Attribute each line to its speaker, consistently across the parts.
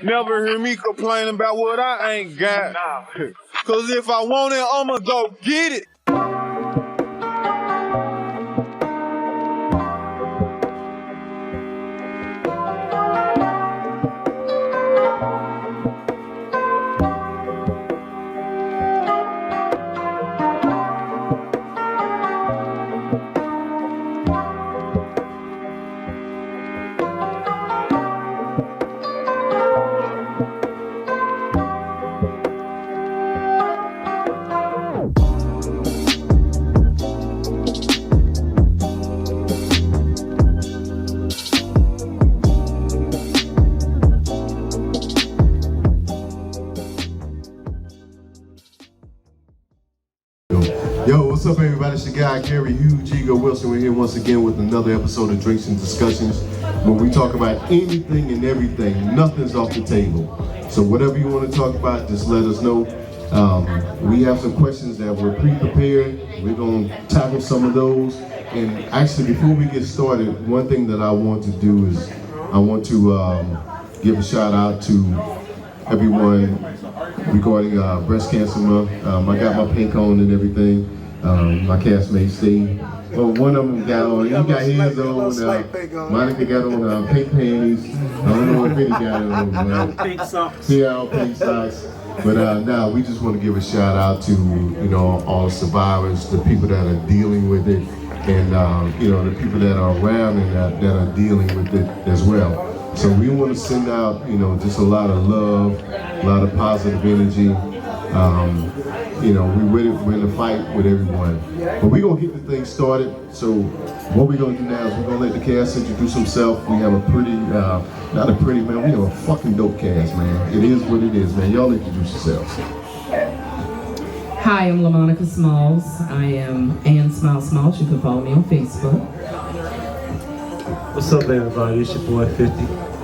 Speaker 1: Never hear me complain about what I ain't got. Cause if I want it, I'ma go get it.
Speaker 2: Yo, what's up everybody? It's your guy Gary Huge Ego Wilson. We're here once again with another episode of Drinks and Discussions, where we talk about anything and everything. Nothing's off the table. So whatever you want to talk about, just let us know. We have some questions that were pre-prepared. We're going to tackle some of those. And actually, before we get started, one thing that I want to do is I want to give a shout out to everyone regarding breast cancer month. I got my pink on and everything. My castmate Steve. Well, one of them got on. He got his on. Monica got on pink panties. I don't know if any got it on.
Speaker 3: Pink socks.
Speaker 2: Yeah, pink socks. But now we just want to give a shout out to all the survivors, the people that are dealing with it, and the people that are around and that are dealing with it as well. So we want to send out, just a lot of love, a lot of positive energy. We're in the fight with everyone. But we're going to get the thing started. So what we're going to do now is we're going to let the cast introduce himself. We have a pretty, not a pretty, man, we have a fucking dope cast, man. It is what it is, man. Y'all introduce yourselves.
Speaker 4: Hi, I'm LaMonica Smalls. I am Ann Smalls. You can follow me on Facebook.
Speaker 3: What's up, everybody? It's your boy 50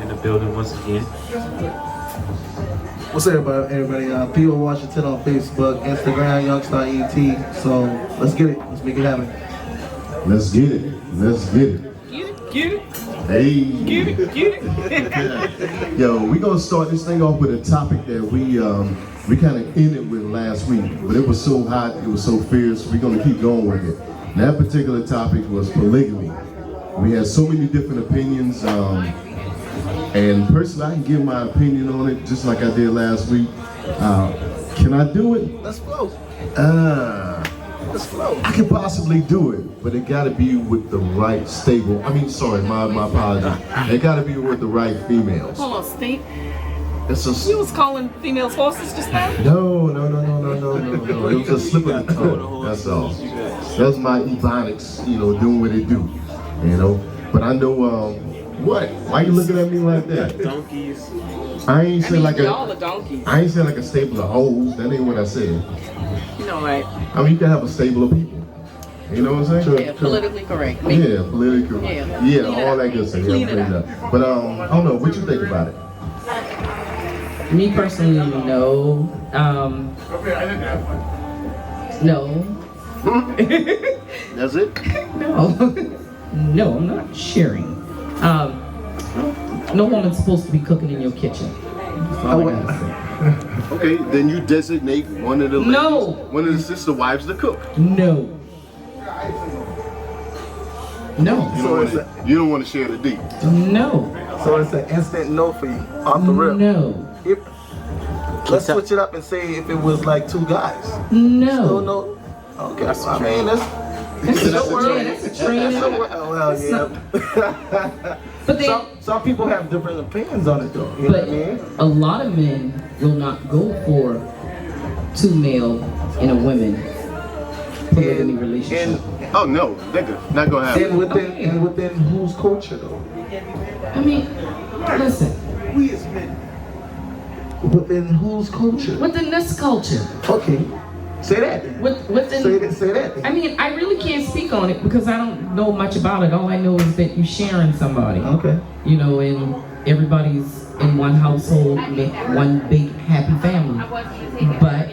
Speaker 3: in the building once again.
Speaker 5: What's up, everybody? P.O. Washington on Facebook, Instagram, Youngstar ET. So let's get it. Let's make it happen.
Speaker 2: Let's get it. Let's get it.
Speaker 4: Get it.
Speaker 2: Hey.
Speaker 4: Get it.
Speaker 2: Yo, we're gonna start this thing off with a topic that we kind of ended with last week, but it was so hot, it was so fierce. We're gonna keep going with it. That particular topic was polygamy. We had so many different opinions, and personally, I can give my opinion on it just like I did last week. Can I do it?
Speaker 5: Let's flow. Let's flow.
Speaker 2: I could possibly do it, but it gotta be with the right stable. My apologies. It gotta be with the right females.
Speaker 4: Hold on, Steve.
Speaker 2: It's
Speaker 4: You was calling females horses just now?
Speaker 2: No. It was a slip of the tongue. That's all. That's my ebonics, doing what it do. But I know, what? Why you looking at me like that?
Speaker 3: Donkeys.
Speaker 2: I ain't saying like
Speaker 4: y'all are donkeys.
Speaker 2: I ain't saying like a stable of hoes. That ain't what I said.
Speaker 4: You know, right?
Speaker 2: I mean, you can have a stable of people. You know what I'm saying?
Speaker 4: Yeah, politically correct.
Speaker 2: Yeah, politically correct. Yeah, all that good stuff.
Speaker 4: Clean it
Speaker 2: Yeah,
Speaker 4: up.
Speaker 2: but I don't know. What you think about it?
Speaker 4: Me personally, no. No.
Speaker 2: That's it?
Speaker 4: No. No, I'm not sharing. No woman's supposed to be cooking in your kitchen. That's all I gotta say.
Speaker 2: Okay, then you designate one of the ladies,
Speaker 4: No.
Speaker 2: one of the sister wives to cook.
Speaker 4: No. No.
Speaker 2: You don't want to share the D.
Speaker 4: No.
Speaker 5: So it's an instant no for you, off the rip.
Speaker 4: No.
Speaker 5: Let's switch it up and say if it was like two guys.
Speaker 4: No.
Speaker 5: Still no? Okay, that's
Speaker 4: That's a trend.
Speaker 5: Well, yeah.
Speaker 4: But
Speaker 5: some people have different opinions on it though. You know what I mean?
Speaker 4: a lot of men will not go for two male and a women polygamy relationship.
Speaker 2: Oh no, nigga, not gonna happen.
Speaker 5: And within whose culture though?
Speaker 4: I mean, listen.
Speaker 5: We as men. Within whose culture?
Speaker 4: Within this culture.
Speaker 5: Okay. Say that.
Speaker 4: Within.
Speaker 5: Say that.
Speaker 4: I mean, I really can't speak on it because I don't know much about it. All I know is that you're sharing somebody.
Speaker 5: Okay.
Speaker 4: And everybody's in one household, one big happy family. But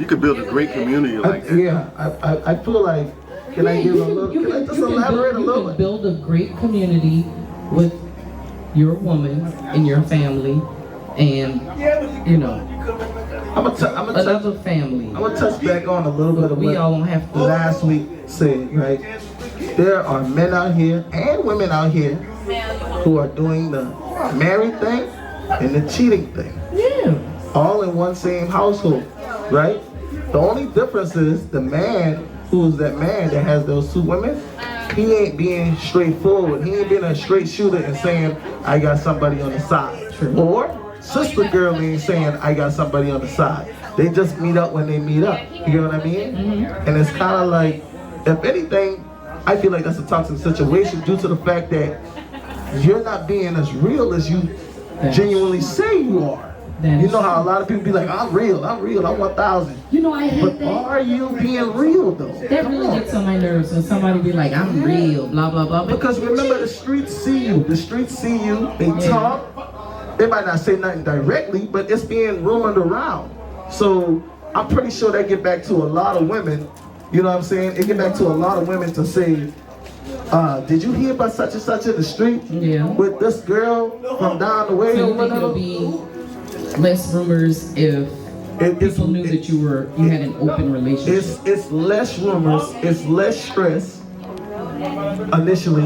Speaker 2: You could build a great community like that.
Speaker 5: Yeah, I feel like. Can I give a little? Can I just elaborate a little
Speaker 4: You can
Speaker 5: bit?
Speaker 4: build a great community with your woman and your family, and you know,
Speaker 5: I'm gonna
Speaker 4: another family.
Speaker 5: I'm gonna touch back on a little bit of
Speaker 4: We
Speaker 5: what
Speaker 4: all don't have to.
Speaker 5: last week said, right? There are men out here and women out here who are doing the married thing and the cheating thing.
Speaker 4: Yeah.
Speaker 5: All in one same household, right? The only difference is the man who's that man that has those two women, he ain't being straightforward. He ain't being a straight shooter and saying, I got somebody on the side. Or sister girl ain't saying, I got somebody on the side. They just meet up when they meet up. You know what I mean? And it's kind of like, if anything, I feel like that's a toxic situation due to the fact that you're not being as real as you genuinely say you are. You know how a lot of people be like, I'm real, I'm 1,000.
Speaker 4: You know, I hate
Speaker 5: But
Speaker 4: that.
Speaker 5: are you being real though?
Speaker 4: That really gets on my nerves when somebody be like, I'm real, blah, blah, blah. But
Speaker 5: Because remember, the streets see you. The streets see you. They talk. They might not say nothing directly, but it's being rumored around. So I'm pretty sure they get back to a lot of women. You know what I'm saying? It get back to a lot of women to say, did you hear about such and such in the street?
Speaker 4: Yeah.
Speaker 5: With this girl from down the way
Speaker 4: So
Speaker 5: or
Speaker 4: you think
Speaker 5: whatever?
Speaker 4: it'll be less rumors if people knew that you had an open relationship?
Speaker 5: It's less rumors, it's less stress initially.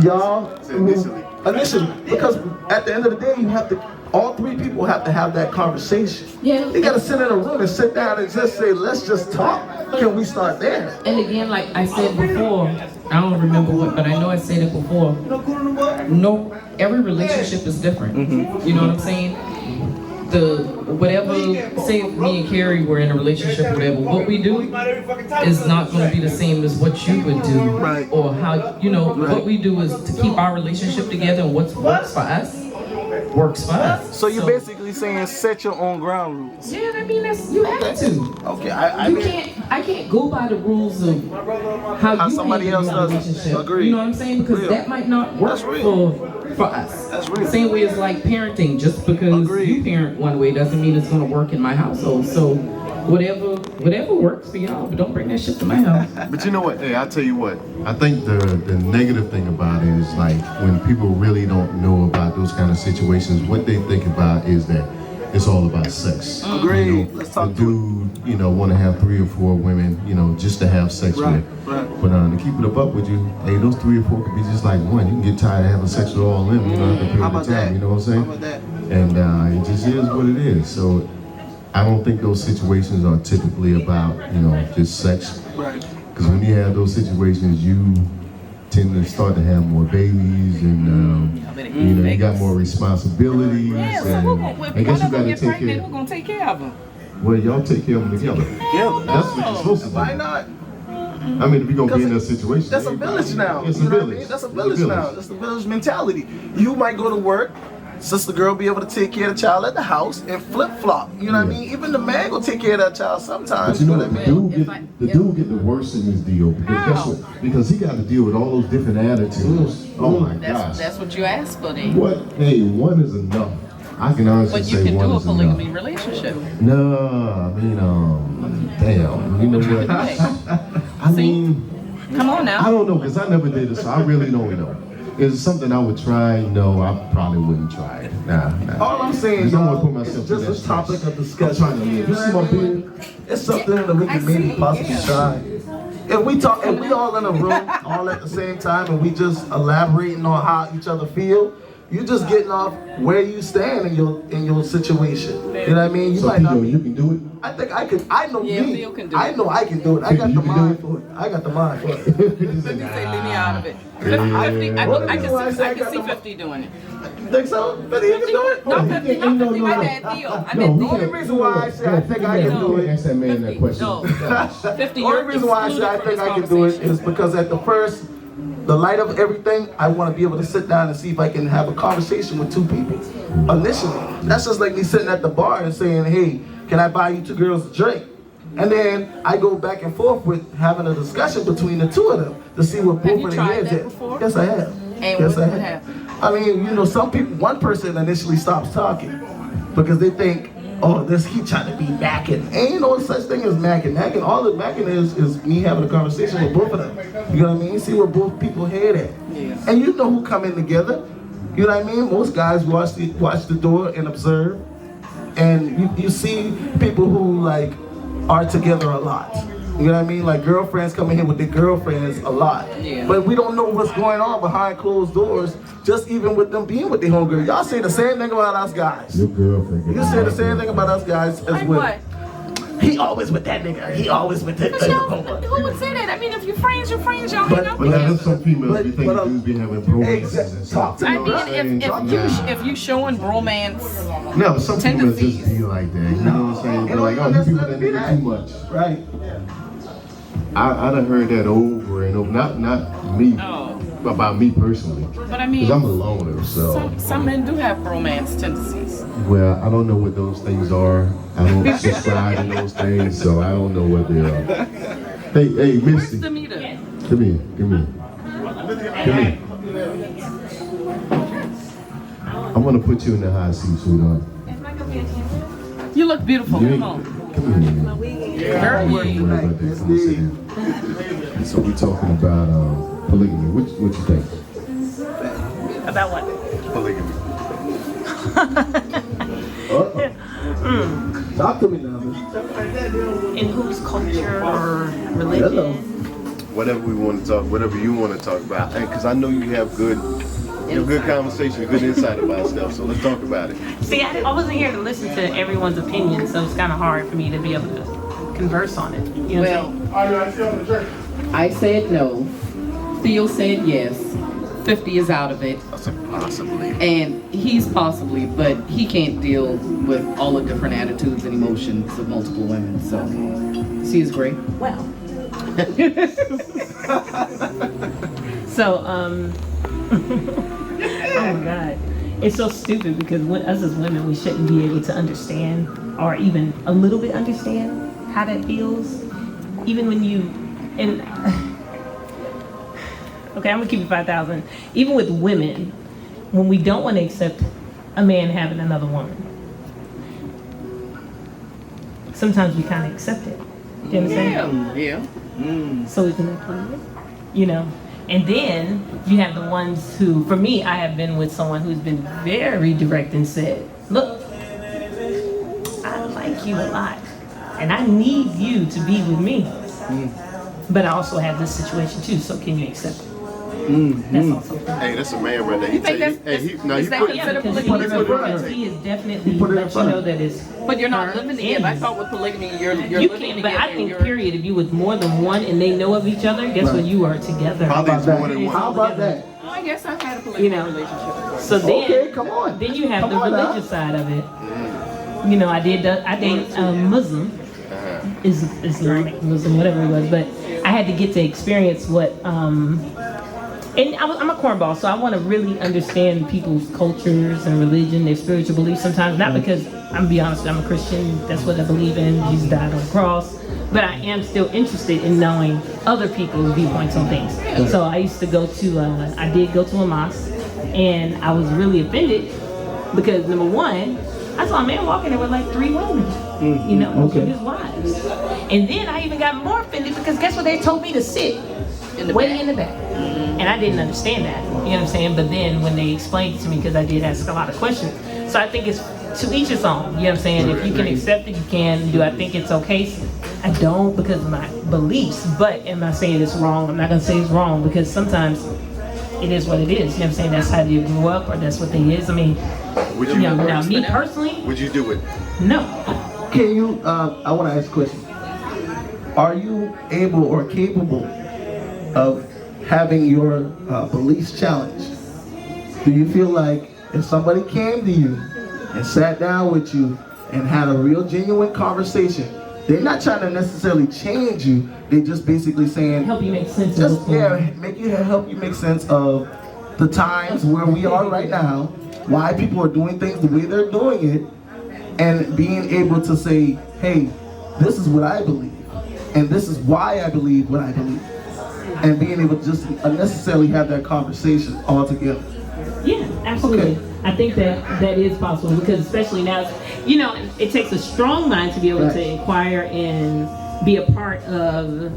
Speaker 5: Y'all, initially, because at the end of the day, you have to, all three people have to have that conversation.
Speaker 4: Yeah.
Speaker 5: They gotta sit in a room and sit down and just say, let's just talk. Can we start there?
Speaker 4: And again, like I said before, I don't remember what, but I know I said it before. No, every relationship is different. You know what I'm saying? Whatever, say if me and Carrie were in a relationship or whatever, what we do is not going to be the same as what you would do.
Speaker 5: Right.
Speaker 4: Or how, you know, what we do is to keep our relationship together, and what works for us, works for us.
Speaker 5: So you're basically saying set your own ground rules.
Speaker 4: Yeah, I mean, you have to.
Speaker 5: Okay, I
Speaker 4: can't go by the rules of how you
Speaker 5: somebody
Speaker 4: handle your
Speaker 5: else does.
Speaker 4: relationship.
Speaker 5: Agreed.
Speaker 4: You know what I'm saying? Because
Speaker 5: Real.
Speaker 4: that might not work
Speaker 5: That's real.
Speaker 4: for us.
Speaker 5: That's real.
Speaker 4: Same way as like parenting. Just because
Speaker 5: Agreed.
Speaker 4: you parent one way doesn't mean it's gonna work in my household. So whatever works for y'all, but don't bring that shit to my house.
Speaker 2: But you know what? Hey, I'll tell you what. I think the negative thing about it is like when people really don't know about those kind of situations, what they think about is that it's all about sex.
Speaker 5: Agreed.
Speaker 2: You know,
Speaker 5: Let's talk
Speaker 2: the dude, you know, want to have 3 or 4 women, you know, just to have sex
Speaker 5: Right,
Speaker 2: with.
Speaker 5: right.
Speaker 2: But to keep it up with you, hey, those 3 or 4 could be just like one. You can get tired of having sex with all of them, you know, after a period
Speaker 5: How
Speaker 2: of
Speaker 5: about
Speaker 2: time.
Speaker 5: that?
Speaker 2: You know what I'm saying?
Speaker 5: How about that?
Speaker 2: And it just is what it is. So I don't think those situations are typically about, you know, just sex.
Speaker 5: Right.
Speaker 2: Because when you have those situations, you tend to start to have more babies, and you know, you got more responsibilities. And I guess you got to take care.
Speaker 4: Who's gonna take care of them?
Speaker 2: Well, y'all take care of them together.
Speaker 5: Yeah.
Speaker 2: That's what you're supposed to do.
Speaker 5: Why not?
Speaker 2: I mean, if we're gonna be in that situation,
Speaker 5: That's a village now.
Speaker 2: It's a
Speaker 5: You know what I
Speaker 2: village.
Speaker 5: mean? That's a
Speaker 2: It's
Speaker 5: village now. That's the village mentality. You might go to work, sister girl be able to take care of the child at the house and flip flop. You know what I mean? Even the man will take care of that child sometimes.
Speaker 2: But you know what?
Speaker 5: I
Speaker 2: The
Speaker 5: mean?
Speaker 2: dude get the worst in this deal because he got to deal with all those different attitudes. Oh my gosh.
Speaker 6: That's what you asked for then.
Speaker 2: What? Hey, one is enough. I can honestly
Speaker 6: But you
Speaker 2: say
Speaker 6: can
Speaker 2: one
Speaker 6: do a
Speaker 2: is enough.
Speaker 6: polygamy relationship.
Speaker 2: No, I mean, damn. You know what? I mean,
Speaker 6: Come on
Speaker 2: I
Speaker 6: now.
Speaker 2: don't know because I never did it, so I really don't know. Is it something I would try? No, I probably wouldn't try it. Nah.
Speaker 5: All I'm saying is,
Speaker 2: I don't want to put myself
Speaker 5: it's
Speaker 2: through
Speaker 5: just
Speaker 2: that
Speaker 5: a topic
Speaker 2: stress.
Speaker 5: of discussion.
Speaker 2: I'm trying to live. You see my beard?
Speaker 5: It's something that we can maybe possibly try. If we all in a room all at the same time and we just elaborating on how each other feel, you just getting off where you stand in your situation. You know what I mean? You
Speaker 2: So,
Speaker 5: might not
Speaker 2: Theo,
Speaker 5: be.
Speaker 2: you can do it?
Speaker 5: I think I can. I know
Speaker 6: Yeah,
Speaker 5: me.
Speaker 6: Theo can do
Speaker 5: I
Speaker 6: it.
Speaker 5: know I can do it. I got
Speaker 2: You
Speaker 5: the
Speaker 2: can do
Speaker 5: mind
Speaker 2: it?
Speaker 5: for it. I got the mind for it.
Speaker 6: 50 say leave me out of it. 50, I can see 50 doing it.
Speaker 5: You think so? But he can do it.
Speaker 6: No, 50,
Speaker 2: no,
Speaker 6: no,
Speaker 2: no,
Speaker 6: 50, my
Speaker 2: no.
Speaker 6: bad Theo. I
Speaker 2: No,
Speaker 6: meant
Speaker 2: we
Speaker 5: The only
Speaker 6: Theo.
Speaker 5: reason why I say I think I can do it.
Speaker 2: Ask that man that question.
Speaker 6: No, 50,
Speaker 5: The only reason why I say I think I can do it is because at the first, the light of everything, I want to be able to sit down and see if I can have a conversation with 2 people. Initially, that's just like me sitting at the bar and saying, hey, can I buy you 2 girls a drink? And then I go back and forth with having a discussion between the 2 of them to see what both
Speaker 6: you
Speaker 5: of their
Speaker 6: tried
Speaker 5: heads
Speaker 6: that
Speaker 5: at.
Speaker 6: before?
Speaker 5: Yes, I have.
Speaker 6: And
Speaker 5: yes,
Speaker 6: what
Speaker 5: I have.
Speaker 6: happened?
Speaker 5: I mean, you know, some people, one person initially stops talking because they think, oh, he trying to be macking. Ain't no such thing as macking. Macking, all that macking is me having a conversation with both of them. You know what I mean? See where both people head at.
Speaker 6: Yeah.
Speaker 5: And you know who come in together. You know what I mean? Most guys watch the door and observe, and you see people who like are together a lot. You know what I mean? Like girlfriends come in here with their girlfriends a lot.
Speaker 6: Yeah.
Speaker 5: But we don't know what's going on behind closed doors, just even with them being with their homegirl. Y'all say the same thing about us guys.
Speaker 2: Your girlfriend.
Speaker 5: You say the same thing about us guys as
Speaker 6: Like
Speaker 5: well.
Speaker 6: what?
Speaker 5: He always with that nigga. He always with that
Speaker 6: But y'all,
Speaker 5: nigga.
Speaker 6: who would say that? I mean, if you're friends, y'all hang out
Speaker 2: But there's some females be thinking
Speaker 5: But,
Speaker 2: dudes be having bromances and
Speaker 5: Talk
Speaker 2: stuff.
Speaker 5: to
Speaker 6: I
Speaker 5: me.
Speaker 6: mean, if you showing romance,
Speaker 2: No, but some females
Speaker 6: tendencies.
Speaker 2: just be like that. You know what I'm saying? They're like, oh, you people that nigga too much.
Speaker 5: Right.
Speaker 2: I done heard that over and over. Not me, about me personally.
Speaker 6: but I mean,
Speaker 2: Because I'm a loner, so.
Speaker 6: some men do have romance tendencies.
Speaker 2: Well, I don't know what those things are. I don't subscribe to those things, so I don't know what they are. Hey,
Speaker 6: Where's
Speaker 2: Misty.
Speaker 6: the meter?
Speaker 2: Come here. Come here. I'm gonna put you in the hot seat, sweetheart.
Speaker 6: You look beautiful.
Speaker 2: You
Speaker 6: Come
Speaker 2: ain't-
Speaker 6: on.
Speaker 2: Come here.
Speaker 6: Girl,
Speaker 2: Don't worry about that. Come on, sit down. So we're talking about polygamy. What you think?
Speaker 6: About what?
Speaker 2: Polygamy.
Speaker 5: Talk to me now, man.
Speaker 6: In whose culture or
Speaker 5: Hello.
Speaker 6: religion?
Speaker 2: Whatever we want to talk, whatever you want to talk about, because I know you have good conversation, good insight about stuff. So let's talk about it.
Speaker 7: See, I wasn't here to listen to everyone's opinion, so it's kind of hard for me to be able to converse on it. You know what I'm saying?
Speaker 4: Well, I said no. Theo said yes. 50 is out of it.
Speaker 2: That's a possibly.
Speaker 4: And he's possibly, but he can't deal with all the different attitudes and emotions of multiple women. So, she is great.
Speaker 7: Well. So, oh my God. It's so stupid because us as women, we shouldn't be able to understand or even a little bit understand how that feels. Even when okay, I'm gonna keep it 5,000. Even with women, when we don't want to accept a man having another woman, sometimes we kind of accept it. Do you understand?
Speaker 4: Yeah.
Speaker 7: So we can include it, you know. And then you have the ones who, for me, I have been with someone who's been very direct and said, look, I like you a lot, and I need you to be with me. But I also have this situation too, so can you accept it? That's also
Speaker 2: Hey, that's a man right there.
Speaker 6: You think that's considered polygamy?
Speaker 7: because he is definitely let you know that it's.
Speaker 6: But you're not
Speaker 7: her
Speaker 6: living together. I
Speaker 7: and
Speaker 6: thought with polygamy, you're
Speaker 7: you
Speaker 6: living
Speaker 7: can, but
Speaker 6: together.
Speaker 7: I think
Speaker 6: you're-
Speaker 7: period, if you with more than one and they know of each other, guess what? You are together.
Speaker 2: Probably it's more than one.
Speaker 5: How about that?
Speaker 6: Well, I guess I've had a polygamy
Speaker 7: You know.
Speaker 6: relationship before.
Speaker 7: So then,
Speaker 5: Okay, come on.
Speaker 7: then you have
Speaker 5: Come
Speaker 7: the
Speaker 5: on now.
Speaker 7: religious side of it. You know, I date a Muslim, Islamic Muslim, whatever it was, but I had to get to experience what. And I'm a cornball, so I want to really understand people's cultures and religion, their spiritual beliefs sometimes, not because, I'm gonna be honest, I'm a Christian, that's what I believe in, Jesus died on the cross, but I am still interested in knowing other people's viewpoints on things. So I used to go to, I did go to a mosque, and I was really offended, because number one, I saw a man walking there with like 3 women, you know,
Speaker 5: Okay.
Speaker 7: his wives. And then I even got more offended, because guess what, they told me to sit way in the back. And I didn't understand that, you know what I'm saying? But then when they explained it to me, because I did ask a lot of questions, so I think it's to each his own, you know what I'm saying? If you can accept it, you can. Do I think it's okay? I don't, because of my beliefs, but am I saying it's wrong? I'm not gonna say it's wrong, because sometimes it is what it is, you know what I'm saying? That's how you grew up, or that's what they is. I mean,
Speaker 2: Would
Speaker 7: you know, now me personally,
Speaker 2: Would you do it?
Speaker 7: no.
Speaker 5: Can you, I want to ask a question. Are you able or capable of having your beliefs challenged? Do you feel like if somebody came to you and sat down with you and had a real genuine conversation, they're not trying to necessarily change you, they're just basically saying,
Speaker 7: Help you make sense of
Speaker 5: just
Speaker 7: what's going on.
Speaker 5: help you make sense of the times where we are right now, why people are doing things the way they're doing it, and being able to say, hey, this is what I believe, and this is why I believe what I believe, and being able to just unnecessarily have that conversation all together.
Speaker 7: Yeah, absolutely.
Speaker 5: Okay.
Speaker 7: I think that is possible, because especially now, you know, it takes a strong mind to be able
Speaker 5: Right.
Speaker 7: to inquire and be a part of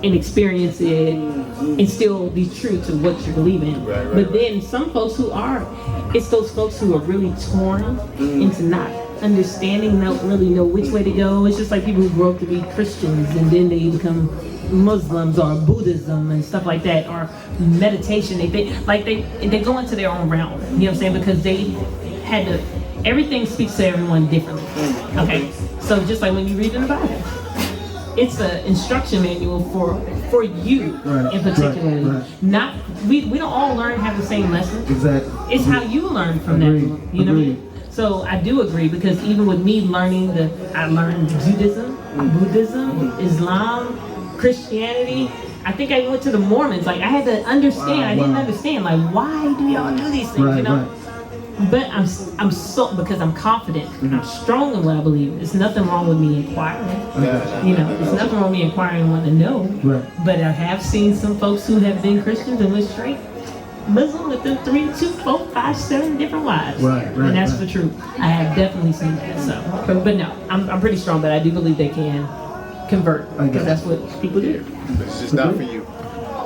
Speaker 7: and experience it and still be true to what you believe in. But then some folks who are, it's those folks who are really torn into not understanding, don't really know which way to go. It's just like people who grow up to be Christians and then they become Muslims or Buddhism and stuff like that, or meditation. They go into their own realm. You know what I'm saying? Because they had to. Everything speaks to everyone differently. Okay, so just like when you read in the Bible, it's an instruction manual for you in particular. Right. Not we don't all learn have the same lesson. Exactly. It's how you learn from that. You know what I mean? So I do agree, because even with me learning I learned Judaism, Buddhism, Islam, Christianity. I think I went to the Mormons. Like, I had to understand. I didn't understand. Like, why do y'all do these things? You know. But I'm so, because I'm confident. I'm strong in what I believe. There's nothing wrong with me inquiring. You know, there's nothing wrong with me inquiring and wanting to know. But I have seen some folks who have been Christians and went straight Muslim with them 3, 2, 4, 5, 7 different wives. And that's the truth. I have definitely seen that. So, but no, I'm pretty strong. But I do believe they can convert, because that's what people do.
Speaker 2: It's just not for you.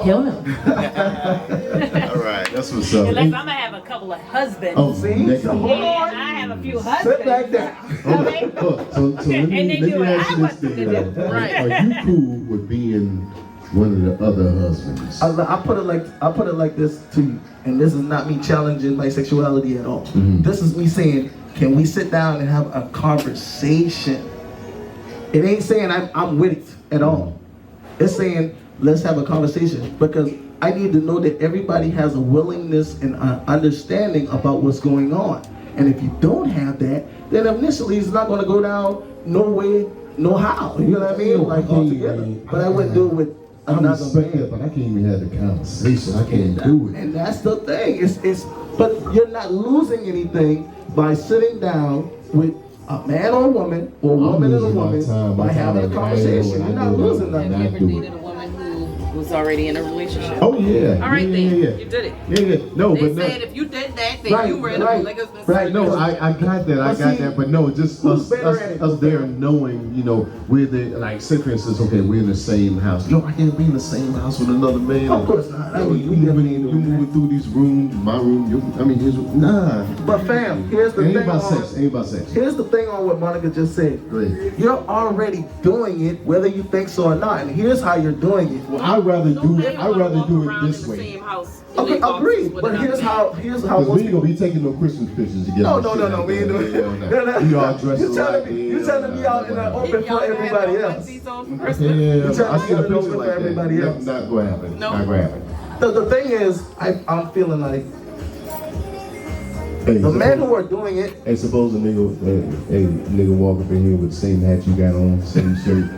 Speaker 7: Hell no.
Speaker 2: All right, that's what's up.
Speaker 7: Unless I'm gonna have a couple of husbands.
Speaker 2: Oh, see?
Speaker 7: So hold on. I have a few husbands.
Speaker 5: Sit like that.
Speaker 7: Okay.
Speaker 2: So let me ask you this thing. Are you cool with being one of the other husbands?
Speaker 5: I put it like this to you, and this is not me challenging bisexuality at all. This is me saying, can we sit down and have a conversation? It ain't saying I'm with it at all. It's saying, let's have a conversation, because I need to know that everybody has a willingness and understanding about what's going on. And if you don't have that, then initially it's not going to go down no way, no how. You know what I mean? Like, altogether. But I wouldn't do it with another man.
Speaker 2: But I can't even have the conversation. I can't do it.
Speaker 5: And that's the thing. But you're not losing anything by sitting down with a man or a woman, or a woman and a woman, by having a conversation. You're not losing nothing.
Speaker 6: Have you ever dated a woman who was already in a relationship?
Speaker 2: Oh yeah.
Speaker 6: All right, then.
Speaker 2: Yeah.
Speaker 6: You did it.
Speaker 2: Yeah. No,
Speaker 6: They
Speaker 2: but
Speaker 6: said if you did that, then you were in a polygamous.
Speaker 2: Right. No, I got that. I got that. But no, just us there knowing, you know, we're the, like, say for instance, okay, we're in the same house. Yo, I can't be in the same house with another man.
Speaker 5: Of course not.
Speaker 2: You moving through these rooms, my room, his room. Nah.
Speaker 5: But fam, here's the thing.
Speaker 2: Ain't about sex.
Speaker 5: Here's the thing on what Monica just said.
Speaker 2: Go ahead.
Speaker 5: You're already doing it, whether you think so or not. And here's how you're doing it.
Speaker 2: Well, I'd rather do it this way.
Speaker 5: Okay, agreed. But here's how.
Speaker 2: Because we ain't gonna be taking no Christmas pictures together.
Speaker 5: No, we ain't doing it.
Speaker 2: We all dressed alike.
Speaker 5: You telling me out in the open for everybody else.
Speaker 2: Yeah, I see the picture like
Speaker 5: everybody
Speaker 2: that.
Speaker 5: else.
Speaker 2: Not gonna happen. Not gonna happen.
Speaker 5: The thing is, I'm feeling like the men who are doing it.
Speaker 2: Hey, suppose a nigga walk up in here with the same hat you got on, same shirt,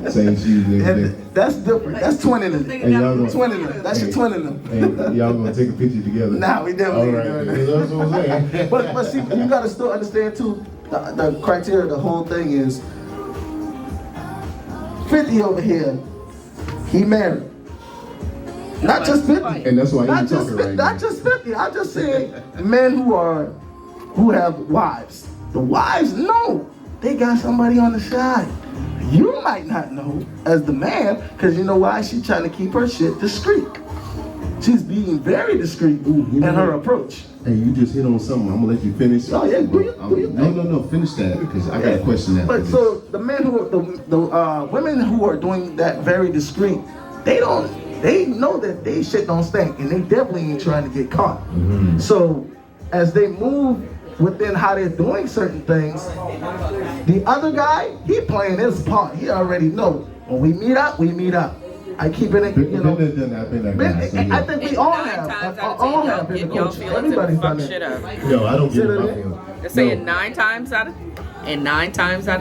Speaker 2: same shoes, and everything.
Speaker 5: That's different. That's twinning them.
Speaker 2: Hey, y'all gonna,
Speaker 5: twinning them. That's your twinning them.
Speaker 2: Hey, y'all gonna take a picture together?
Speaker 5: Nah, we definitely
Speaker 2: doing that. That's what I'm saying.
Speaker 5: But see, you gotta still understand too. The criteria, the whole thing is 50 over here. He married. Not just 50.
Speaker 2: And that's why he's talking right now.
Speaker 5: Not just 50. I just said men who have wives. The wives know they got somebody on the side. You might not know as the man, because you know why? She's trying to keep her shit discreet. She's being very discreet in her approach.
Speaker 2: Hey, you just hit on something. I'm gonna let you finish.
Speaker 5: Oh yeah, do you
Speaker 2: No, finish that, because I got a question after
Speaker 5: But
Speaker 2: this.
Speaker 5: so the men the women who are doing that very discreet, they know that they shit don't stink, and they definitely ain't trying to get caught. So as they move within how they're doing certain things, the other guy, he playing his part. He already know when we meet up, we meet up. I keep it, you know. I think we all have in the culture. Everybody's done it.
Speaker 2: No, I don't get it.
Speaker 6: They're saying 9 times out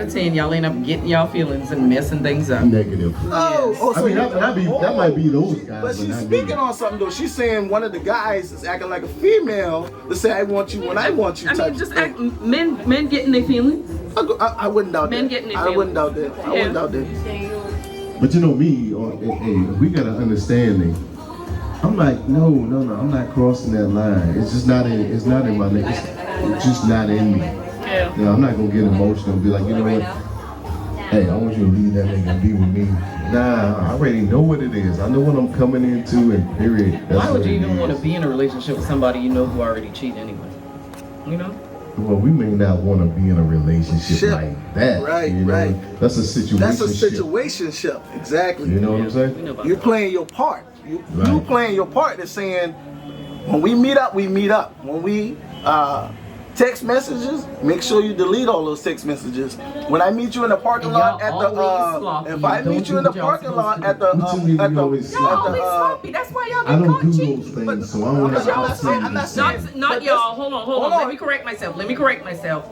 Speaker 6: of 10, y'all end up getting y'all feelings and messing things up.
Speaker 2: Negative.
Speaker 5: Oh, so
Speaker 2: I mean, that might be those guys.
Speaker 5: But she's speaking on something though. She's saying one of the guys is acting like a female to say I want you when I want you.
Speaker 6: I mean, just men getting their feelings.
Speaker 5: I wouldn't doubt that.
Speaker 6: Men getting their
Speaker 5: I wouldn't doubt that. I wouldn't doubt that.
Speaker 2: But you know me, hey, we got an understanding. I'm like, no, I'm not crossing that line. It's just not in. It's not in my name. It's just not in me. You know, I'm not gonna get emotional and be like, you know what? Hey, I want you to leave that nigga and be with me. Nah, I already know what it is. I know what I'm coming into, and period. That's
Speaker 6: Why would
Speaker 2: what
Speaker 6: you
Speaker 2: it
Speaker 6: even
Speaker 2: is.
Speaker 6: want to be in a relationship with somebody you know who already cheat anyway? You know?
Speaker 2: Well, we may not want to be in a relationship like that.
Speaker 5: Right,
Speaker 2: you know?
Speaker 5: right.
Speaker 2: That's a situation.
Speaker 5: That's a situationship. Exactly.
Speaker 2: You know what I'm
Speaker 6: We
Speaker 2: saying?
Speaker 6: know about
Speaker 5: You're
Speaker 6: that.
Speaker 5: playing your part. You
Speaker 2: Right.
Speaker 5: playing your part is saying, when we meet up, we meet up. When we text messages, make sure you delete all those text messages. When I meet you in the parking
Speaker 6: And
Speaker 5: lot
Speaker 6: y'all
Speaker 5: at the
Speaker 6: always sloppy.
Speaker 5: if I
Speaker 6: Don't
Speaker 5: meet you
Speaker 6: do
Speaker 5: in the
Speaker 6: what y'all
Speaker 5: parking lot
Speaker 6: supposed
Speaker 5: at the
Speaker 2: What you mean
Speaker 5: at
Speaker 2: we
Speaker 5: the
Speaker 2: always
Speaker 6: Y'all always sloppy. That's why y'all
Speaker 2: I
Speaker 6: get
Speaker 2: don't
Speaker 6: caught
Speaker 2: do
Speaker 6: cheating.
Speaker 2: those things, so I don't have
Speaker 6: Y'all
Speaker 2: to
Speaker 6: are
Speaker 2: say
Speaker 5: I'm not
Speaker 2: this.
Speaker 5: saying-
Speaker 6: Not
Speaker 5: but
Speaker 6: y'all.
Speaker 5: this-
Speaker 6: Hold on.
Speaker 5: hold
Speaker 6: Let
Speaker 5: on.
Speaker 6: me correct myself.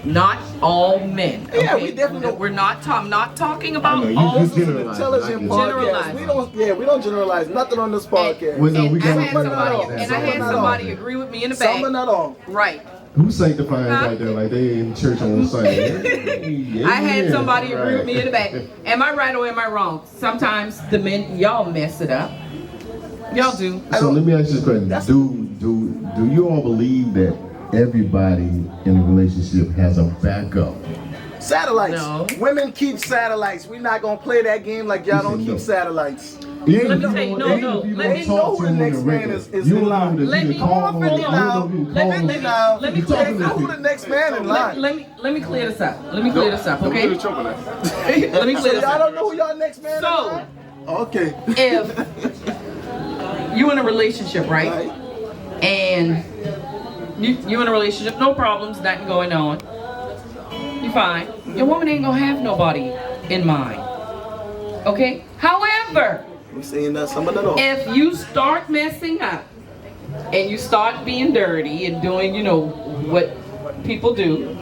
Speaker 6: Not all men.
Speaker 5: Yeah,
Speaker 6: okay?
Speaker 5: we definitely-
Speaker 6: We're not. I'm not talking about
Speaker 2: I know, you
Speaker 6: all.
Speaker 2: just generalize.
Speaker 5: intelligent
Speaker 2: I
Speaker 5: podcast.
Speaker 6: Generalize.
Speaker 5: We don't generalize nothing on this podcast.
Speaker 2: Well, no, we
Speaker 6: And I
Speaker 2: got
Speaker 6: had somebody,
Speaker 5: all.
Speaker 6: and I
Speaker 5: Some
Speaker 6: had
Speaker 5: are not
Speaker 6: somebody
Speaker 5: all.
Speaker 6: agree with me in the
Speaker 5: Some are
Speaker 6: back.
Speaker 5: not all.
Speaker 6: Right.
Speaker 2: Who sanctifying right there like they in church on Sunday?
Speaker 6: I had somebody agree with
Speaker 2: Right.
Speaker 6: me in the back. Am I right or am I wrong? Sometimes the men, y'all mess it up. Y'all do.
Speaker 2: So let me ask you this question: Do you all believe that everybody in a relationship has a backup?
Speaker 5: Satellites.
Speaker 6: No.
Speaker 5: Women keep satellites. We're not gonna play that game like y'all don't
Speaker 2: No.
Speaker 5: keep satellites.
Speaker 2: Even
Speaker 6: Let
Speaker 2: if
Speaker 6: me
Speaker 2: you
Speaker 6: tell you,
Speaker 2: don't-
Speaker 6: no,
Speaker 2: even
Speaker 6: no,
Speaker 2: if you
Speaker 6: let
Speaker 2: don't
Speaker 6: me-
Speaker 2: talk
Speaker 5: know
Speaker 2: to
Speaker 5: who the
Speaker 2: him on
Speaker 5: next
Speaker 2: the
Speaker 5: man
Speaker 2: regular,
Speaker 5: is
Speaker 2: you
Speaker 5: in
Speaker 2: don't
Speaker 5: line.
Speaker 2: know that
Speaker 6: Let
Speaker 2: you
Speaker 6: me-
Speaker 2: can call
Speaker 5: Hold
Speaker 2: him
Speaker 5: on,
Speaker 2: on- you don't know if you can
Speaker 6: let
Speaker 2: call
Speaker 6: me-
Speaker 2: him.
Speaker 6: let me-
Speaker 5: Now,
Speaker 6: me
Speaker 2: You talking
Speaker 5: know
Speaker 2: to
Speaker 5: who the
Speaker 2: people.
Speaker 5: next man in line.
Speaker 6: Let me clear this up. Let me clear this up, okay? Let me
Speaker 5: So
Speaker 6: clear this
Speaker 5: y'all
Speaker 6: up.
Speaker 5: don't know who y'all next man
Speaker 6: So,
Speaker 5: in line? Okay.
Speaker 6: if you in a relationship, right?
Speaker 5: Right.
Speaker 6: And you in a relationship, no problems, nothing going on. You fine. Your woman ain't gonna have nobody in mind. Okay? However,
Speaker 5: I'm saying that some of that all.
Speaker 6: if you start messing up and you start being dirty and doing, what people do,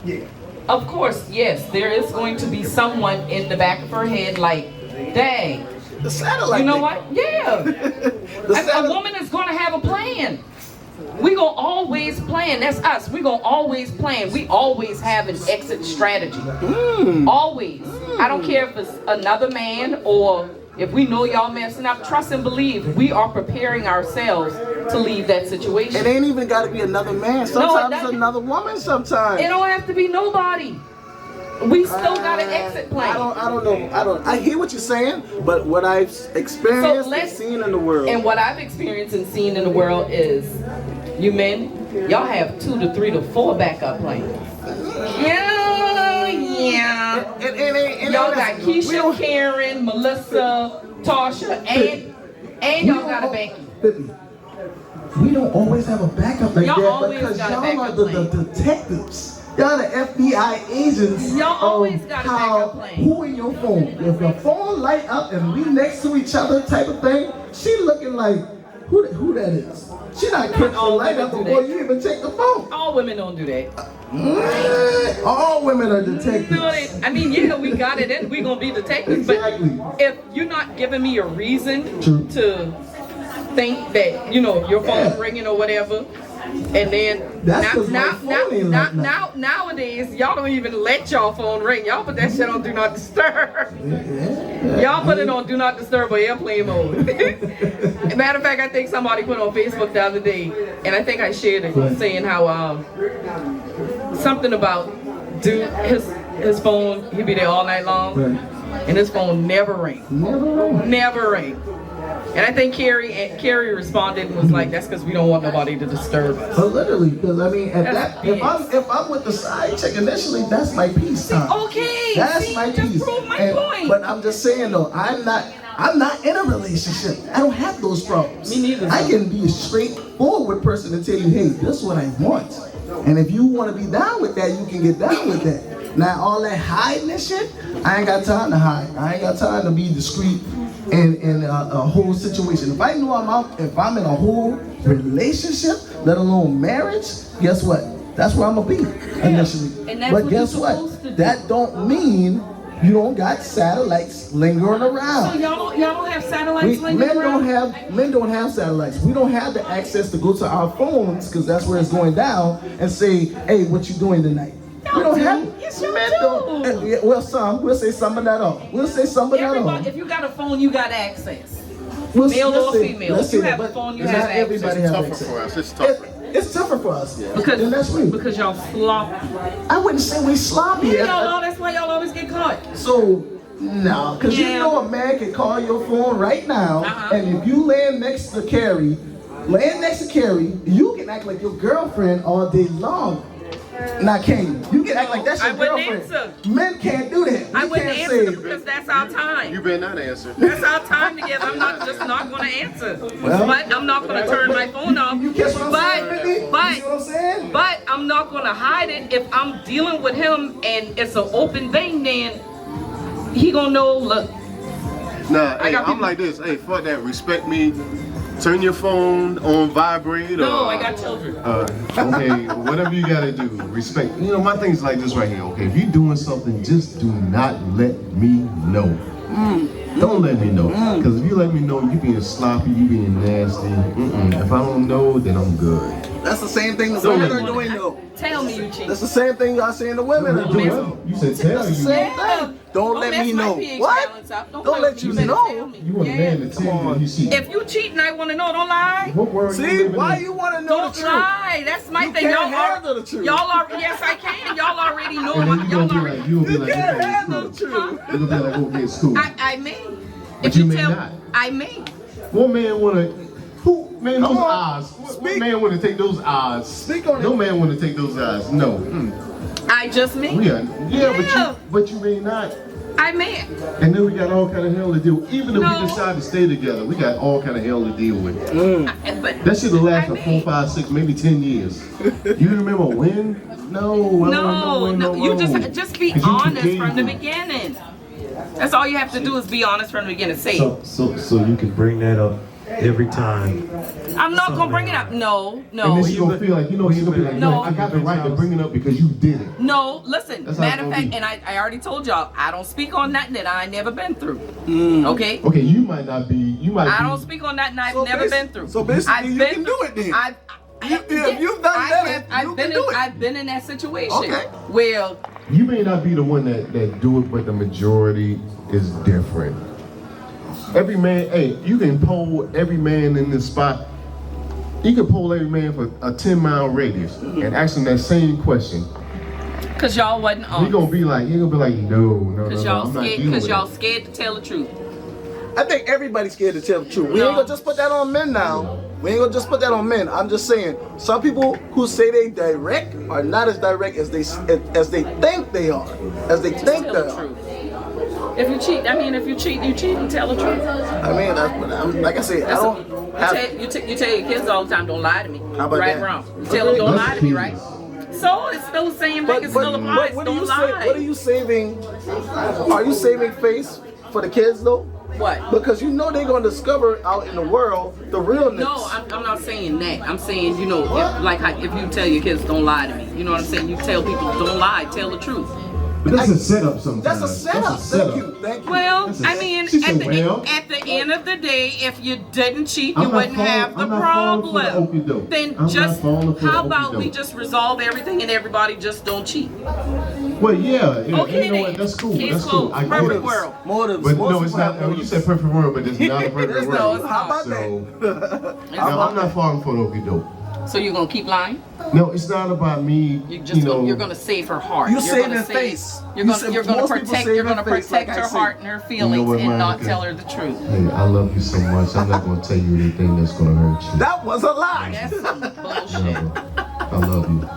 Speaker 5: Yeah.
Speaker 6: of course, yes, there is going to be someone in the back of her head like, dang,
Speaker 5: The satellite.
Speaker 6: you know
Speaker 5: thing.
Speaker 6: what? Yeah.
Speaker 5: The
Speaker 6: A
Speaker 5: satellite.
Speaker 6: woman is going to have a plan. We gonna always plan. That's us. We gonna always plan. We always have an exit strategy. Always. I don't care if it's another man or if we know y'all messing up. Trust and believe. We are preparing ourselves to leave that situation.
Speaker 5: It ain't even got to be another man. Sometimes it's
Speaker 6: doesn't.
Speaker 5: another woman. Sometimes.
Speaker 6: It don't have to be nobody. We still got an exit plan.
Speaker 5: I don't know. I hear what you're saying, but what I've experienced and seen in the world.
Speaker 6: And what I've experienced and seen in the world is, you men, y'all have 2 to 3 to 4 backup plans. Yeah. Y'all got Keisha, Karen, Melissa, Tasha, and y'all got a Becky.
Speaker 5: We don't always have a backup like
Speaker 6: Y'all
Speaker 5: that
Speaker 6: always
Speaker 5: because
Speaker 6: got a
Speaker 5: y'all
Speaker 6: backup
Speaker 5: are the detectives. Y'all the FBI agents.
Speaker 6: Y'all always
Speaker 5: of
Speaker 6: got a
Speaker 5: how-
Speaker 6: backup plan.
Speaker 5: Who in your phone? If your phone light up and we next to each other type of thing, she looking like, who that is? She not catching the
Speaker 6: all
Speaker 5: light
Speaker 6: women
Speaker 5: up
Speaker 6: do
Speaker 5: before
Speaker 6: that.
Speaker 5: you even check the phone.
Speaker 6: All women don't do that.
Speaker 5: All women are detectives.
Speaker 6: No, I mean, yeah, we got it in. We gonna be detectives,
Speaker 5: Exactly.
Speaker 6: but if you're not giving me a reason
Speaker 5: True.
Speaker 6: to think that your phone's ringing or whatever, and then
Speaker 5: That's 'cause my phone ain't like that.
Speaker 6: nowadays y'all don't even let y'all phone ring. Y'all put that shit on do not disturb. Y'all put it on do not disturb or airplane mode. Matter of fact, I think somebody put on Facebook the other day, and I think I shared it, saying how something about his phone, he'd be there all night long,
Speaker 5: Right.
Speaker 6: and his phone never ring. Never ring. And I think Carrie responded and was like, "That's because we don't want nobody to disturb us."
Speaker 5: But literally, because I mean,
Speaker 6: That's
Speaker 5: if
Speaker 6: BS.
Speaker 5: I'm with the side chick initially, that's my peace time.
Speaker 6: Okay,
Speaker 5: That's
Speaker 6: see,
Speaker 5: my
Speaker 6: just
Speaker 5: peace.
Speaker 6: prove my point.
Speaker 5: But I'm just saying though, I'm not in a relationship. I don't have those problems.
Speaker 6: Me neither.
Speaker 5: I can be a straightforward person and tell you, hey, this is what I want. And if you want to be down with that, you can get down with that. Now all that hiding and shit, I ain't got time to hide. I ain't got time to be discreet in a whole situation. If I know if I'm in a whole relationship, let alone marriage, guess what? That's where I'm gonna be initially.
Speaker 6: and that's
Speaker 5: But
Speaker 6: what
Speaker 5: guess
Speaker 6: you're
Speaker 5: what?
Speaker 6: supposed to do.
Speaker 5: That don't mean you don't got satellites lingering
Speaker 6: So
Speaker 5: around.
Speaker 6: y'all don't have satellites
Speaker 5: Men
Speaker 6: lingering around?
Speaker 5: don't have satellites. We don't have the access to go to our phones because that's where it's going down and say, hey, what you doing tonight? We don't
Speaker 6: do.
Speaker 5: have.
Speaker 6: Yes, you
Speaker 5: men
Speaker 6: do.
Speaker 5: don't. Yeah, well, we'll say some of that all. We'll say some of that all.
Speaker 6: Everybody, if you got a phone, you got access.
Speaker 5: We'll
Speaker 6: Male
Speaker 5: let's
Speaker 6: or
Speaker 5: say-
Speaker 6: female.
Speaker 5: let's
Speaker 6: If you
Speaker 5: say
Speaker 6: have
Speaker 5: that,
Speaker 6: a phone, you
Speaker 5: but
Speaker 6: have
Speaker 5: not everybody
Speaker 6: access.
Speaker 5: has
Speaker 1: Tougher
Speaker 5: access.
Speaker 1: for us. It's tougher.
Speaker 5: It's tougher for us.
Speaker 6: Because
Speaker 5: And that's real.
Speaker 6: because y'all sloppy.
Speaker 5: I wouldn't say we sloppy.
Speaker 6: Yeah, y'all know that's why y'all always get caught.
Speaker 5: So No, because you know a man can call your phone right now, and if you land next to Carrie, you can act like your girlfriend all day long. Now, can you can act like that's your girlfriend.
Speaker 6: Answer.
Speaker 5: Men can't do that.
Speaker 6: I wouldn't answer because that's our time.
Speaker 2: You better not answer.
Speaker 6: That's our time together. I'm not going to answer. But I'm not going to turn my phone off.
Speaker 5: You catch what I'm saying? You see what I'm saying?
Speaker 6: But I'm not going to hide it. If I'm dealing with him and it's an open thing, then he gonna know. Look.
Speaker 2: Nah, hey, I'm like this. Hey, fuck that. Respect me. Turn your phone on vibrate.
Speaker 6: No, I got children.
Speaker 2: Okay, whatever you gotta do, respect. You know, my thing's like this right here. Okay, if you're doing something, just do not let me know. Don't let me know, because if you let me know, you being sloppy, you being nasty. If I don't know, then I'm good.
Speaker 5: That's the same thing the women are doing though.
Speaker 6: Tell me you cheat.
Speaker 5: That's the same thing y'all saying the women are doing.
Speaker 2: You said tell
Speaker 5: That's the
Speaker 2: you.
Speaker 5: same thing. Don't let me know. What? Don't let you know.
Speaker 2: You want a man to tell you cheat.
Speaker 6: If you cheat and I want to know, don't lie.
Speaker 2: What word
Speaker 5: See, why you want to know
Speaker 6: Don't
Speaker 5: the truth?
Speaker 6: lie. That's my thing.
Speaker 5: Can't handle the truth.
Speaker 6: Y'all are. Yes, I can. Y'all already know.
Speaker 2: And then you
Speaker 6: Y'all
Speaker 2: gonna be
Speaker 6: already.
Speaker 2: like, you gonna be like,
Speaker 5: Can't
Speaker 2: okay,
Speaker 5: handle
Speaker 2: it's
Speaker 5: the
Speaker 2: cool.
Speaker 5: truth.
Speaker 2: You're gonna be like, okay, it's cool.
Speaker 6: I may.
Speaker 2: But
Speaker 6: If
Speaker 2: you
Speaker 6: you
Speaker 2: may
Speaker 6: tell,
Speaker 2: not.
Speaker 6: I may.
Speaker 2: What man wanna? Who man those
Speaker 5: Come on.
Speaker 2: odds? What man wanna take those odds?
Speaker 5: Speak on it.
Speaker 2: No man wanna take those odds. No.
Speaker 6: I just may.
Speaker 2: Yeah, but you may not.
Speaker 6: I may.
Speaker 2: And then we got all kind of hell to deal with. Even if
Speaker 6: No.
Speaker 2: we decide to stay together, we got all kind of hell to deal with.
Speaker 6: But
Speaker 2: That should have lasted
Speaker 6: I
Speaker 2: for 4, 5, 6, maybe 10 years. You remember when? No.
Speaker 6: No. You just be
Speaker 2: 'Cause you
Speaker 6: honest
Speaker 2: too
Speaker 6: from the
Speaker 2: gay.
Speaker 6: beginning. That's all you have to do is be honest from the beginning. Say,
Speaker 3: So you can bring that up every time.
Speaker 6: I'm not gonna bring it up. No.
Speaker 2: And then she's gonna feel like, she's gonna be like,
Speaker 6: No.
Speaker 2: I got the right to bring it up because you did it.
Speaker 6: No, listen.
Speaker 2: That's how
Speaker 6: Matter of
Speaker 2: it's
Speaker 6: fact,
Speaker 2: gonna
Speaker 6: and I already told y'all, I don't speak on nothing that I never been through. Okay?
Speaker 2: Okay, you might not be,
Speaker 6: I don't speak on nothing I've never been through.
Speaker 5: So basically,
Speaker 6: I've
Speaker 5: you
Speaker 6: been
Speaker 5: can do it then.
Speaker 6: If
Speaker 5: you've done that, you can do it.
Speaker 6: I've been in that situation.
Speaker 5: Okay.
Speaker 6: Well,
Speaker 2: You may not be the one that do it, but the majority is different. Every man, hey, you can poll every man in this spot. You can poll every man for a 10-mile radius and ask them that same question.
Speaker 6: cause y'all wasn't
Speaker 2: You're
Speaker 6: on.
Speaker 2: gonna be like, no,
Speaker 6: Cause
Speaker 2: I'm
Speaker 6: y'all
Speaker 2: not
Speaker 6: scared.
Speaker 2: dealing
Speaker 6: Cause
Speaker 2: with
Speaker 6: y'all
Speaker 2: it.
Speaker 6: scared to tell the truth.
Speaker 5: I think everybody's scared to tell the truth. We
Speaker 6: No.
Speaker 5: ain't gonna just put that on men now. We ain't gonna just put that on men. I'm just saying, some people who say they direct are not as direct as they think they are. As they think
Speaker 6: Tell
Speaker 5: they
Speaker 6: the
Speaker 5: are.
Speaker 6: truth. If you cheat, you cheat and tell the truth.
Speaker 5: I mean, like I said, I don't have.
Speaker 6: You tell your kids all the time, don't lie to me.
Speaker 5: How about
Speaker 6: right
Speaker 5: that?
Speaker 6: or wrong. You tell them, don't
Speaker 2: That's
Speaker 6: lie to me,
Speaker 2: key.
Speaker 6: right? So it's still the same thing. It still applies.
Speaker 5: what
Speaker 6: Don't lie.
Speaker 5: What are you saving? Are you saving face for the kids though?
Speaker 6: What?
Speaker 5: Because you know they're gonna discover out in the world the realness.
Speaker 6: No, I'm not saying that. I'm saying, if you tell your kids don't lie to me, you know what I'm saying? You tell people don't lie, tell the truth.
Speaker 2: But that's a setup sometimes.
Speaker 5: That's a setup. Thank you.
Speaker 6: Well,
Speaker 2: That's a-
Speaker 6: I mean,
Speaker 2: she
Speaker 6: at
Speaker 2: said,
Speaker 6: the,
Speaker 2: well.
Speaker 6: at the end of the day, if you didn't cheat,
Speaker 2: I'm
Speaker 6: you
Speaker 2: not
Speaker 6: wouldn't
Speaker 2: falling-
Speaker 6: have the
Speaker 2: I'm not falling for the
Speaker 6: problem.
Speaker 2: okey-doke.
Speaker 6: Then
Speaker 2: I'm not
Speaker 6: just,
Speaker 2: falling for the
Speaker 6: how about we
Speaker 2: okey-doke.
Speaker 6: just resolve everything and everybody just don't cheat?
Speaker 2: Well, yeah,
Speaker 6: Okay,
Speaker 2: you know what?
Speaker 6: then.
Speaker 2: That's cool.
Speaker 6: Case
Speaker 2: That's cool.
Speaker 6: closed.
Speaker 2: I get
Speaker 6: Perfect
Speaker 2: it.
Speaker 6: world.
Speaker 5: Motives.
Speaker 2: But
Speaker 5: Most
Speaker 2: no, it's
Speaker 5: people
Speaker 2: not.
Speaker 5: have
Speaker 2: You
Speaker 5: motives.
Speaker 2: said perfect world, but it's not a perfect
Speaker 6: There's
Speaker 2: world.
Speaker 6: no, it's
Speaker 5: How about
Speaker 2: So,
Speaker 5: that?
Speaker 2: no, I'm not falling for the okey doke.
Speaker 6: So you're gonna keep lying?
Speaker 2: No, it's not about me.
Speaker 6: You're gonna save her heart.
Speaker 5: You
Speaker 6: You're
Speaker 5: saving
Speaker 6: gonna
Speaker 5: face.
Speaker 6: You're
Speaker 5: You
Speaker 6: gonna
Speaker 5: said
Speaker 6: you're gonna
Speaker 5: most people
Speaker 6: protect
Speaker 5: saving
Speaker 6: you're gonna
Speaker 5: face,
Speaker 6: protect
Speaker 5: like I
Speaker 6: her
Speaker 5: said.
Speaker 6: heart and her feelings
Speaker 2: what,
Speaker 6: and not
Speaker 2: Monica?
Speaker 6: tell her the truth.
Speaker 2: Hey, I love you so much. I'm not gonna tell you anything that's gonna hurt you.
Speaker 5: That was a lie.
Speaker 6: That's some bullshit.
Speaker 2: Never. I love you.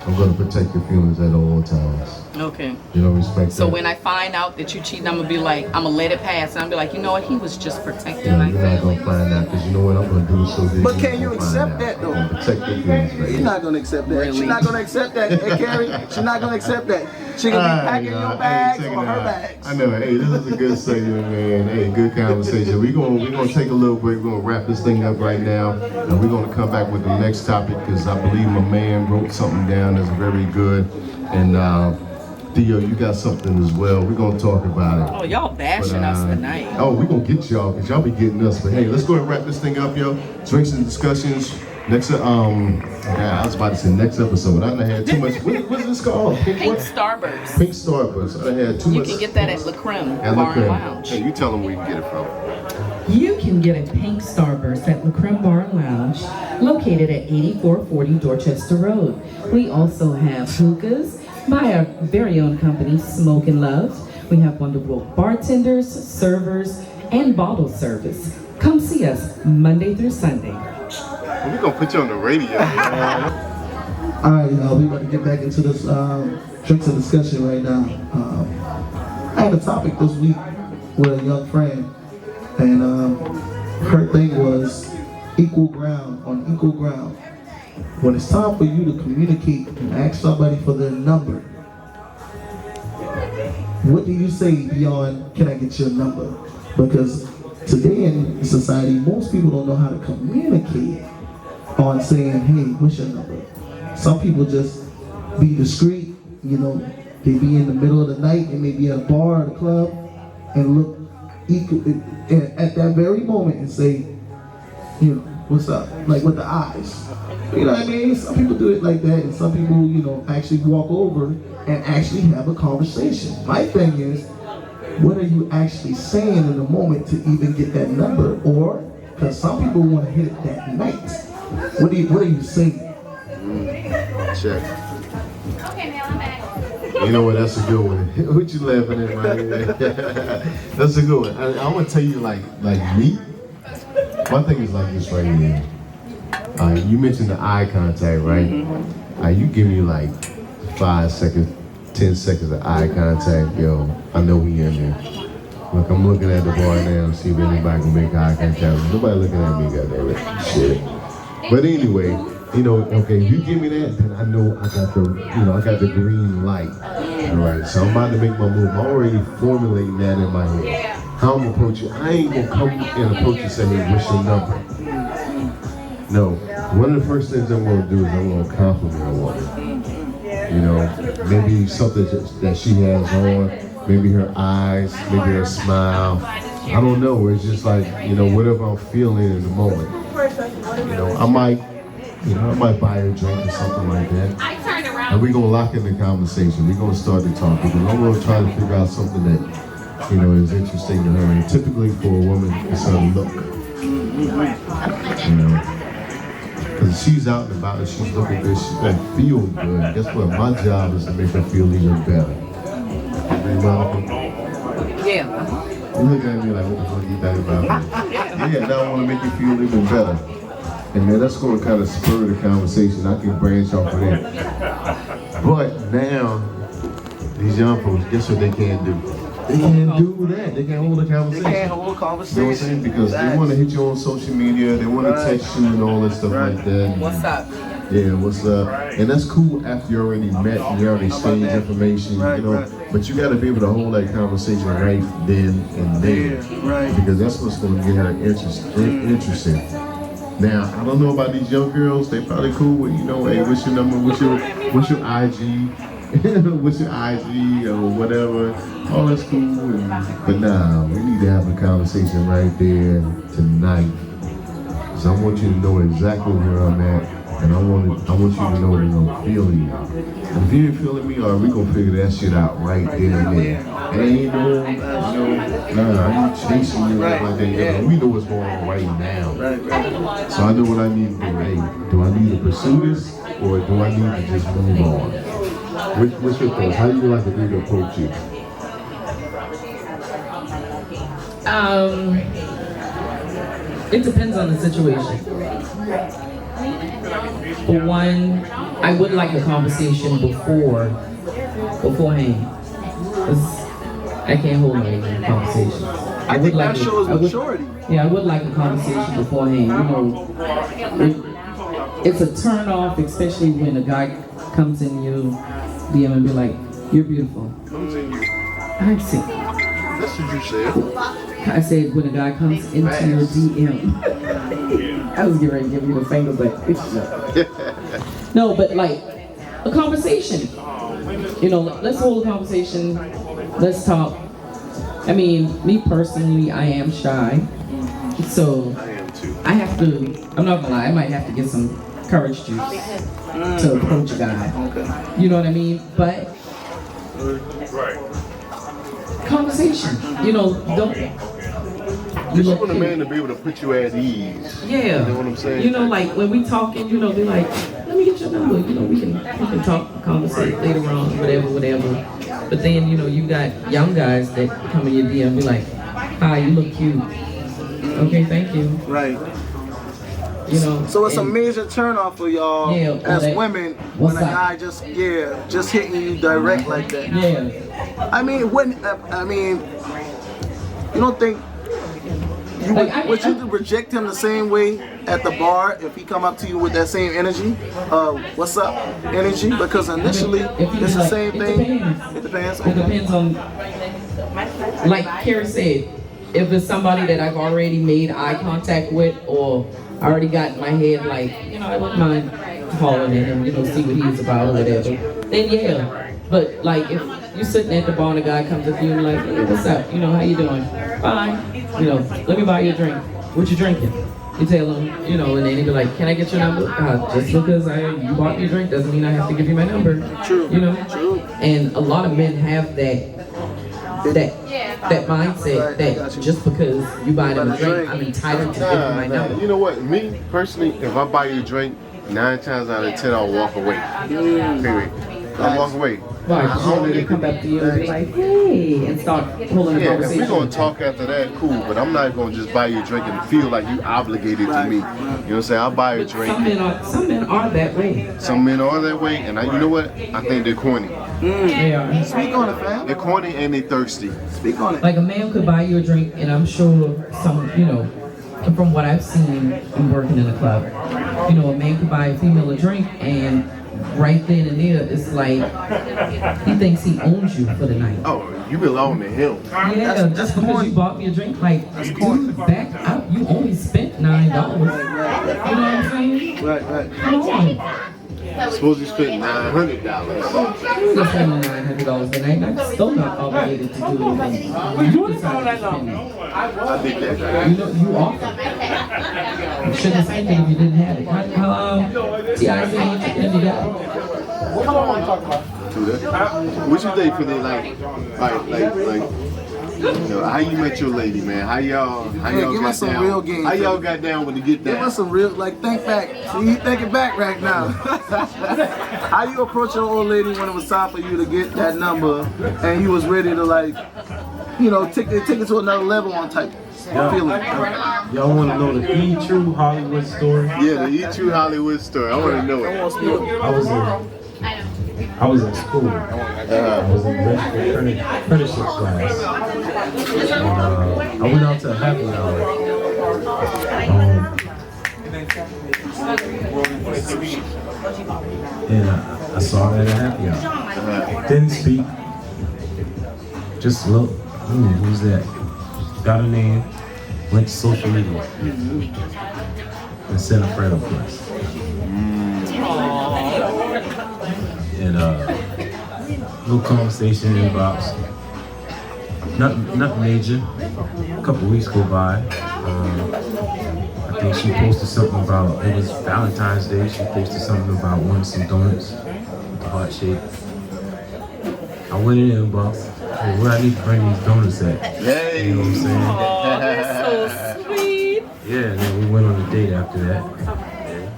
Speaker 2: I'm gonna protect your feelings at all times.
Speaker 6: Okay.
Speaker 2: You know, respect
Speaker 6: So
Speaker 2: that.
Speaker 6: when I find out that you cheated, I'm gonna be like, I'm gonna let it pass, and I'm gonna be like, you know what? He was just protecting
Speaker 2: Yeah,
Speaker 6: my
Speaker 2: you're not gonna
Speaker 6: feelings.
Speaker 2: find out because you know what I'm gonna do so that
Speaker 5: But
Speaker 2: you're
Speaker 5: can you
Speaker 2: gonna find
Speaker 5: accept
Speaker 2: out.
Speaker 5: that, though?
Speaker 2: I'm gonna protect your feelings, baby.
Speaker 5: She's not gonna accept that.
Speaker 6: Really?
Speaker 5: She's not gonna accept that. Hey, Carrie, she's not gonna accept that. She can be packing your bags or her bags.
Speaker 2: I know. Hey, this is a good segment, man. Hey, good conversation. We're gonna take a little break. We're gonna wrap this thing up right now, and we're gonna come back with the next topic because I believe my man wrote something down that's very good. And Theo, you got something as well. We're gonna talk about it.
Speaker 6: Oh, y'all bashing us tonight.
Speaker 2: Oh, we're gonna get y'all because y'all be getting us. But hey, let's go ahead and wrap this thing up, yo. Drinks and discussions. Next, I was about to say next episode. I done had too much. What's this called?
Speaker 6: Pink
Speaker 2: what?
Speaker 6: Starburst.
Speaker 2: Pink Starburst. I done had too
Speaker 6: You
Speaker 2: much.
Speaker 6: can get that at La Creme
Speaker 2: At
Speaker 6: Bar
Speaker 2: La
Speaker 6: and
Speaker 2: Creme.
Speaker 6: Lounge.
Speaker 2: Hey, you tell them where you can get it from.
Speaker 4: You can get a Pink Starburst at La Creme Bar and Lounge, located at 8440 Dorchester Road. We also have hookahs by our very own company, Smoke and Love. We have wonderful bartenders, servers, and bottle service. Come see us Monday through Sunday.
Speaker 2: We're gonna put you on the radio.
Speaker 5: All right, y'all, we're about to get back into this drinks and discussion right now. I had a topic this week with a young friend, and her thing was equal ground, on equal ground. When it's time for you to communicate and ask somebody for their number, what do you say beyond, can I get your number? Because today in society, most people don't know how to communicate on saying, hey, what's your number? Some people just be discreet, you know, they be in the middle of the night, they may be at a bar or a club, and look equal at that very moment and say, you know, what's up? Like with the eyes. You know what I mean? Some people do it like that, and some people, you know, actually walk over and actually have a conversation. My thing is, what are you actually saying in the moment to even get that number? Or, because some people want to hit it that night. What are you saying?
Speaker 2: Check. You know what? That's a good one. What you laughing at, man? That's a good one. I'm gonna tell you, like me. My thing is like this right here. You mentioned the eye contact, right? You give me like 5 seconds, 10 seconds of eye contact, yo. I know we in there. Look, I'm looking at the bar now, see if anybody can make eye contact. Nobody looking at me, goddamn shit. But anyway. You know, okay, if you give me that, then I know I got the green light. All right, so I'm about to make my move. I'm already formulating that in my head. How I'm gonna approach you. I ain't gonna come and approach you and say, hey, what's your number? No, one of the first things I'm gonna do is I'm gonna compliment a woman. You know, maybe something that she has on, maybe her eyes, maybe her smile. I don't know, it's just like, you know, whatever I'm feeling in the moment. You know, I might buy her a drink or something like that. And we're gonna lock in the conversation. We're gonna start the talk. Because I'm gonna try to figure out something that, you know, is interesting to her. And typically for a woman, it's her look. You know, because she's out and about and she's looking good, she's gonna feel good. Guess what? My job is to make her feel even better.
Speaker 6: Yeah.
Speaker 2: You look at me like, what the fuck you think about me? Yeah, now I wanna make you feel even better. And man, that's going to kind of spur the conversation. I can branch off of that. But now, these young folks, guess what they can't do? They can't do that. They can't hold a conversation.
Speaker 5: They can't hold a conversation.
Speaker 2: You know what I'm saying? Because they want to hit you on social media. They want to text you and all that stuff like that.
Speaker 6: What's up?
Speaker 2: Yeah, what's up? And that's cool after you already met and you already exchanged information, you know. But you got to be able to hold that conversation right then and there. Because that's what's going to get her interested. Now, I don't know about these young girls. They probably cool with, you know, hey, what's your number? What's your IG? What's your IG or whatever? All that's cool. But nah, we need to have a conversation right there tonight. So I want you to know exactly where I'm at, and I want you to know that I'm feeling you. And if you ain't feeling me, all right, we gonna figure that shit out right there and there. And ain't no, I ain't chasing you like that. Yeah. We know what's going on right now. So I know what I need to do. Hey, do I need to pursue this, or do I need to just move on? What's your thoughts? How do you like to do to approach you?
Speaker 4: It depends on the situation. For one, I would like a conversation beforehand. 'Cause I can't hold any conversation.
Speaker 5: I think that shows maturity.
Speaker 4: Yeah, I would like a conversation beforehand. You know, it's a turn off, especially when a guy comes in your DM and be like, "You're beautiful." I see.
Speaker 2: That's what you said.
Speaker 4: I said when a guy comes into your DM. I was getting ready to give you the finger, but no, but like a conversation. You know, let's hold a conversation. Let's talk. I mean, me personally, I am shy, so I have to. I'm not gonna lie. I might have to get some courage juice to approach a guy. You know what I mean? But conversation. You know,
Speaker 2: You
Speaker 4: look
Speaker 2: just want a
Speaker 4: cute.
Speaker 2: man to be able to put you at ease.
Speaker 4: Yeah.
Speaker 2: You know what I'm saying?
Speaker 4: You know, like when we talking, you know, they're like, let me get your number. You know, we can talk, conversate later on, whatever. But then, you know, you got young guys that come in your DM, be like, hi, you look cute. Okay, thank you.
Speaker 5: Right.
Speaker 4: You know.
Speaker 5: So it's a
Speaker 4: and-
Speaker 5: major turnoff for y'all
Speaker 4: Yeah,
Speaker 5: as
Speaker 4: that-
Speaker 5: women
Speaker 4: what's
Speaker 5: when a
Speaker 4: that?
Speaker 5: guy just hitting you direct like that.
Speaker 4: Yeah.
Speaker 5: I mean, you don't think you
Speaker 4: Like,
Speaker 5: would you reject him the same way at the bar if he come up to you with that same energy? What's up energy? Because initially it's the
Speaker 4: like,
Speaker 5: same
Speaker 4: it
Speaker 5: thing.
Speaker 4: depends.
Speaker 5: It depends.
Speaker 4: It depends on, like Carrie said, if it's somebody that I've already made eye contact with, or I already got in my head, like, you know, I wouldn't mind calling at him, you know, see what he's about or whatever, then yeah. But like if you're sitting at the bar and a guy comes up to you and like, hey, what's up? You know, how you doing? Fine. You know, let me buy you a drink. What you drinking? You tell him, you know, and then he'd be like, can I get your number? Just because you bought me a drink doesn't mean I have to give you my number.
Speaker 5: True.
Speaker 4: You know?
Speaker 5: True.
Speaker 4: And a lot of men have that mindset that just because you buy them a drink, I'm entitled to give you my number.
Speaker 2: You know what? Me personally, if I buy you a drink, 9 times out of 10 I'll walk away. Period. I'll walk away.
Speaker 4: Right, so they come up to you and be like, hey, and start pulling the
Speaker 2: Yeah, if
Speaker 4: conversation.
Speaker 2: we're gonna talk after that, cool. But I'm not gonna just buy you a drink and feel like you obligated to me. You know what I'm saying? I'll buy you a drink.
Speaker 4: Some men are that way.
Speaker 2: Some men are that way, and you know what? I think they're corny.
Speaker 4: They are.
Speaker 5: Speak on it, fam.
Speaker 2: They're corny and they're thirsty.
Speaker 5: Speak on it.
Speaker 4: Like a man could buy you a drink, and I'm sure some, you know, from what I've seen in working in a club, you know, a man could buy a female a drink, and right then and there, it's like he thinks he owns you for the night.
Speaker 2: Oh, you belong to him.
Speaker 4: Yeah, just because you bought me a drink, like, dude, back up. You only spent $9. You know what I'm saying?
Speaker 5: Right.
Speaker 4: Come on.
Speaker 2: Suppose you spent $900.
Speaker 4: You just spend $900 a night. I'm still not obligated to do anything. You decide to spend it.
Speaker 2: I think that.
Speaker 4: You know, you offer. You shouldn't have spent it if you didn't have it. T.I. said you got it.
Speaker 2: Do that. What you think for the like, you know, how you met your lady, man? How y'all
Speaker 5: give
Speaker 2: got
Speaker 5: us some
Speaker 2: down?
Speaker 5: real game,
Speaker 2: How y'all
Speaker 5: too.
Speaker 2: got down when you get
Speaker 5: Give
Speaker 2: down?
Speaker 5: us some real, think back. See, he thinking back right now. How you approach your old lady when it was time for you to get that number and you was ready to take it to another level on type feeling?
Speaker 3: Y'all want to know the true Hollywood story?
Speaker 2: Yeah, the E True Hollywood story. I want to know it.
Speaker 3: I was in school. I was in the apprenticeship class. And I went out to a happy hour. And I saw her at a happy hour. Didn't speak. Just look. Who's that? Got a name. Went to social media. And sent a friend request. And little conversation in the box. Nothing major. A couple weeks go by. I think she posted something about, it was Valentine's Day, she posted something about wanting some donuts with the heart shape. I went in the inbox, hey, where I need to bring these donuts at?
Speaker 2: Hey.
Speaker 3: You know what I'm saying?
Speaker 6: Oh, that's so sweet.
Speaker 3: Yeah, and then we went on a date after that.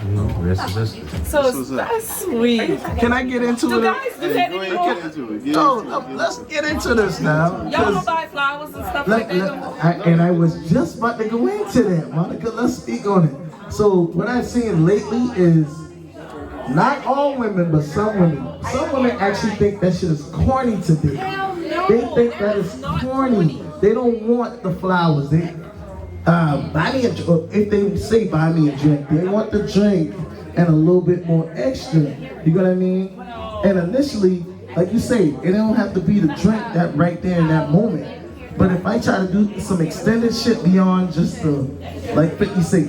Speaker 3: You know, rest is history.
Speaker 6: So that's sweet.
Speaker 5: Can I get into
Speaker 6: Do
Speaker 5: it?
Speaker 6: guys do that
Speaker 2: Go
Speaker 6: anymore?
Speaker 2: ahead, get into it. Get
Speaker 5: No,
Speaker 2: into it.
Speaker 5: let's get into this now.
Speaker 6: Y'all don't buy flowers and stuff like that no more?
Speaker 5: And I was just about to go into that, Monica. Let's speak on it. So what I've seen lately is not all women, but some women. Some women actually think that shit is corny today.
Speaker 6: Hell no.
Speaker 5: They think that
Speaker 6: is
Speaker 5: is
Speaker 6: not
Speaker 5: corny. They don't want the flowers. They buy me a. If they say buy me a drink, they want the drink and a little bit more extra. You know what I mean? And initially, like you say, it don't have to be the drink that right there in that moment. But if I try to do some extended shit beyond just the, like 50 say,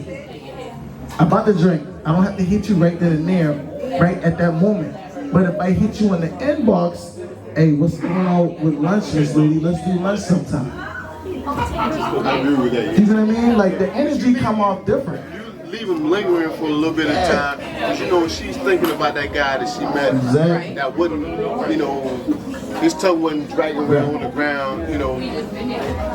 Speaker 5: I bought the drink. I don't have to hit you right then and there, right at that moment. But if I hit you in the inbox, hey, what's going on with lunch, Miss Lady? Let's do lunch sometime.
Speaker 2: I agree with that.
Speaker 5: You know what I mean? Like the energy come off different.
Speaker 2: leave him lingering for a little bit of time. Because, you know, she's thinking about that guy that she met.
Speaker 5: Exactly.
Speaker 2: That wouldn't, you know, his tongue wasn't dragging around on the ground, you know.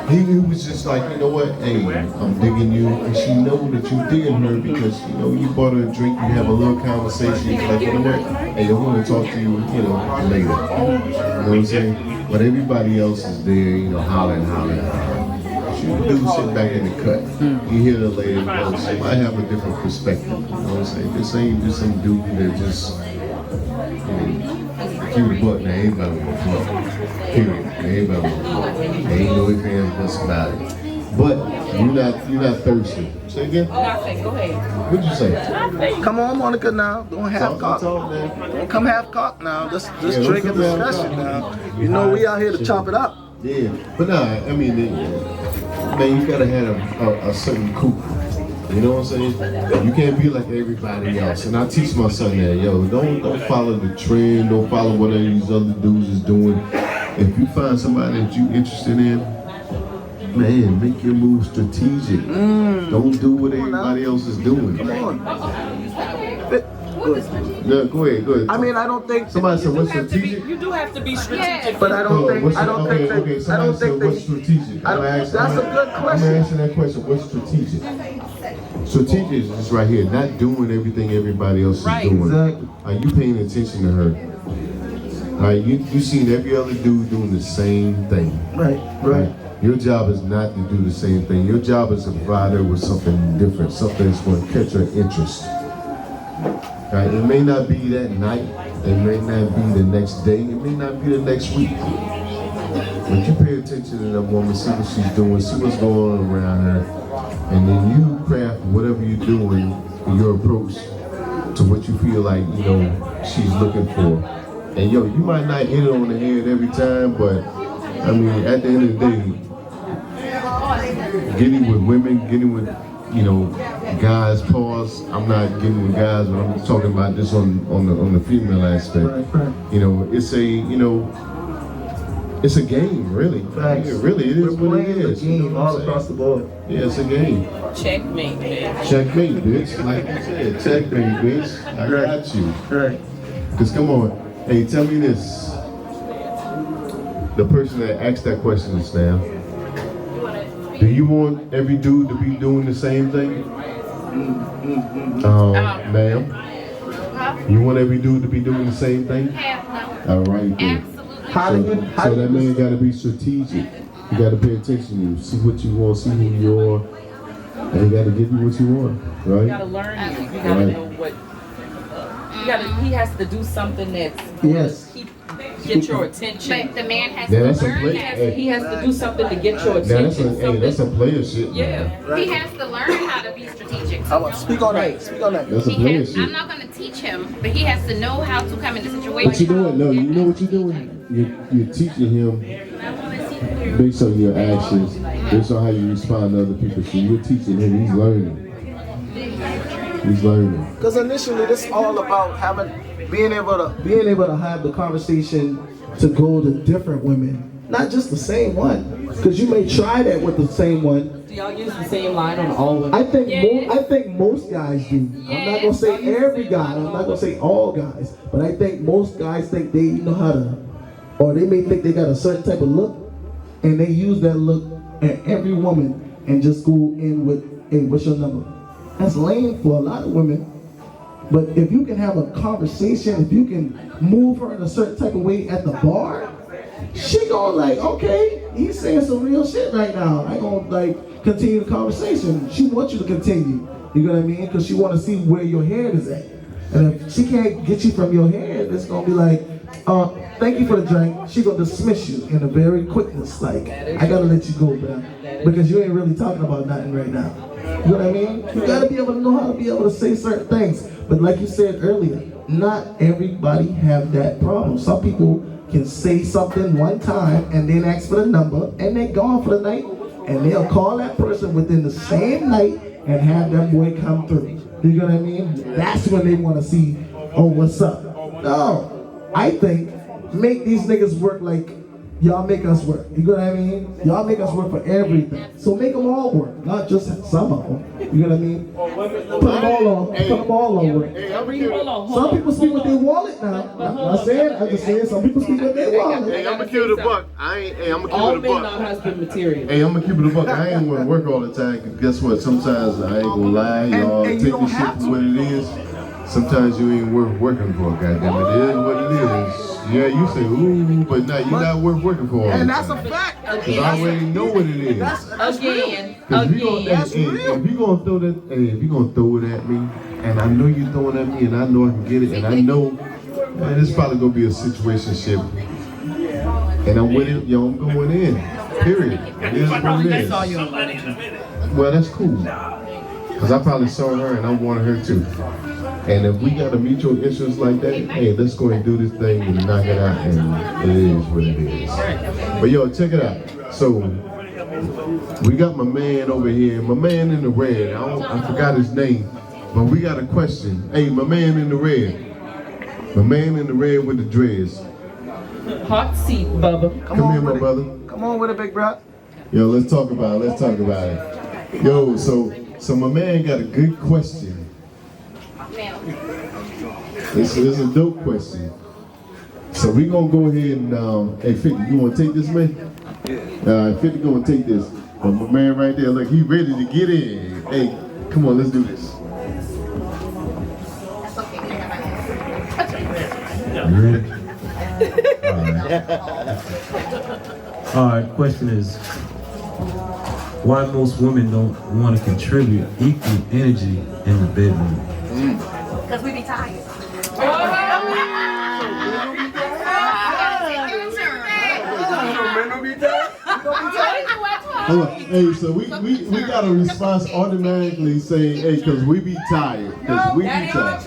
Speaker 2: He was just like, you know what, hey, I'm digging you. And she know that you digging her because, you know, you bought her a drink, you have a little conversation. You're like, you know what, hey, I want to talk to you, you know, later. You know what I'm saying? But everybody else is there, you know, hollering. You do sit back in the cut. You hear the lady, she might have a different perspective. You know what I'm saying? This ain't just some dude that just, you know, keep the butt, they ain't better than the floor. Period. They ain't better than the floor. They ain't no ifs, ands, buts about it. But you're not thirsty. Say again?
Speaker 6: Nothing. Go ahead.
Speaker 2: What'd you say?
Speaker 5: Come on, Monica, now. Don't half cock. Don't come half cock now. Just drink a discussion now. You know we out here to chop it up.
Speaker 2: Yeah, but nah, I mean, man, you gotta have a certain cool. You know what I'm saying? You can't be like everybody else. And I teach my son that, yo, don't follow the trend, don't follow what any of these other dudes is doing. If you find somebody that you're interested in, man, make your move strategic. Don't do what everybody else is doing.
Speaker 5: Come on.
Speaker 2: No, go ahead.
Speaker 5: I mean, I don't think
Speaker 2: Somebody said, what's strategic?
Speaker 6: You do have to be strategic.
Speaker 5: but I don't think
Speaker 2: Somebody said, what's strategic?
Speaker 5: that's a good question.
Speaker 2: I'm asking that question, what's strategic? Strategic is just right here, not doing everything everybody else is doing.
Speaker 5: Exactly.
Speaker 2: Are you paying attention to her? You seen every other dude doing the same thing.
Speaker 5: Right.
Speaker 2: Your job is not to do the same thing. Your job is to provide her with something different, something that's going to catch her interest. Right? It may not be that night, it may not be the next day, it may not be the next week. But you pay attention to that woman, see what she's doing, see what's going on around her, and then you craft whatever you're doing in your approach to what you feel like, you know, she's looking for. And yo, you might not hit it on the head every time, but I mean, at the end of the day, getting with women, getting with, you know, guys, pause. I'm not getting with guys, but I'm talking about this on the female aspect.
Speaker 5: Right.
Speaker 2: You know, it's a game, really.
Speaker 5: Facts.
Speaker 2: Yeah, really, it is what it is.
Speaker 5: The game
Speaker 2: You know what
Speaker 5: all
Speaker 2: I'm
Speaker 5: across the board.
Speaker 2: saying? Yeah, it's a game.
Speaker 6: Checkmate, man.
Speaker 2: Checkmate, bitch. Like you said, checkmate, bitch. I got you.
Speaker 5: Right.
Speaker 2: Cause come on, hey, tell me this. The person that asked that question just now. Do you want every dude to be doing the same thing? Ma'am? You want every dude to be doing the same thing? All right, then. So that man got to be strategic. You got to pay attention to you, see what you want, see who you are, and he got to give you what you want, right?
Speaker 6: You gotta learn you. You gotta know what. He has to do something that's get your attention.
Speaker 8: But the man has
Speaker 2: Yeah,
Speaker 8: to
Speaker 2: that's a
Speaker 8: learn
Speaker 2: play.
Speaker 8: how
Speaker 6: He has to do something to get your
Speaker 2: Now
Speaker 6: attention.
Speaker 2: that's a player shit.
Speaker 6: Yeah.
Speaker 8: he has to learn how to be strategic.
Speaker 5: Speak on that. Speak on that.
Speaker 2: That's a
Speaker 8: He
Speaker 2: player
Speaker 8: has,
Speaker 2: shit.
Speaker 8: I'm not going to teach him, but he has to know how to come into
Speaker 2: What you
Speaker 8: situations.
Speaker 2: doing? No, you know what you're doing? You're teaching him based on your actions, based on how you respond to other people. So you're teaching him. He's learning. He's learning.
Speaker 5: Because initially, this is all about being able to have the conversation to go to different women, not just the same one. Because you may try that with the same one.
Speaker 6: Do y'all use the same line on all women?
Speaker 5: I think most guys do. I'm not gonna say every guy. I'm not gonna say all guys, but I think most guys think they know how to, or they may think they got a certain type of look, and they use that look at every woman and just go in with, hey, what's your number? That's lame for a lot of women. But if you can have a conversation, if you can move her in a certain type of way at the bar, she gonna like, okay, he's saying some real shit right now. I gonna like continue the conversation. She wants you to continue. You know what I mean? Because she want to see where your head is at. And if she can't get you from your head, it's gonna be like, thank you for the drink. She gonna dismiss you in a very quickness. Like, I gotta let you go, bro, because you ain't really talking about nothing right now. You know what I mean? You gotta be able to know how to be able to say certain things. But like you said earlier, not everybody have that problem. Some people can say something one time and then ask for the number and they gone for the night, and they'll call that person within the same night and have that boy come through. You know what I mean? That's when they want to see, oh, what's up? No, I think make these niggas work like y'all make us work. You know what I mean? Y'all make us work for everything. So make them all work, not just some of them. You know what I mean? Put them all on. Put them all on work. Some people speak with their wallet now. I'm not saying. I'm just saying some people speak with their wallet.
Speaker 2: Hey, I'm gonna keep it a buck. I'm gonna keep
Speaker 6: All
Speaker 2: it a
Speaker 6: men
Speaker 2: buck.
Speaker 6: not husband material.
Speaker 2: Hey, I'm gonna keep it a buck. I ain't gonna work all the time. Cause guess what? Sometimes I ain't gonna lie. Y'all take this shit for what it is. Sometimes you ain't worth working for. Goddamn, it is what it is. Yeah, you say ooh, but now you're not worth working for all the time.
Speaker 5: And that's a fact.
Speaker 2: Cause I already know what it is.
Speaker 6: Again.
Speaker 2: Cause if you gonna throw that, if you gonna throw it at me, and I know you're throwing at me, and I know I can get it, and I know, man, it's probably gonna be a situationship. And I'm with it, yo, I'm going in. Period. It is what it is. Well, that's cool. Cause I probably saw her and I wanted her too. And if we got a mutual interest like that, hey, let's go and do this thing and knock it out, and it is what it is. But yo, check it out. So we got my man over here, my man in the red. I forgot his name, but we got a question. Hey, my man in the red. My man in the red with the dreads.
Speaker 6: Hot seat, Bubba.
Speaker 2: Come here, my brother.
Speaker 5: Come on with it, big bro.
Speaker 2: Yo, let's talk about it. Yo, so my man got a good question. It's a dope question. So we gonna go ahead and hey 50, you wanna take this, man? 50 gonna take this. But my man right there, look, he ready to get in. Hey, come on, let's do this.
Speaker 3: You ready? All right, question is, why most women don't want to contribute equal energy in the bedroom?
Speaker 8: Because we be tired.
Speaker 2: Hold on. Hey, so we got a response automatically saying, hey, cause we be tired. Cause we be tired.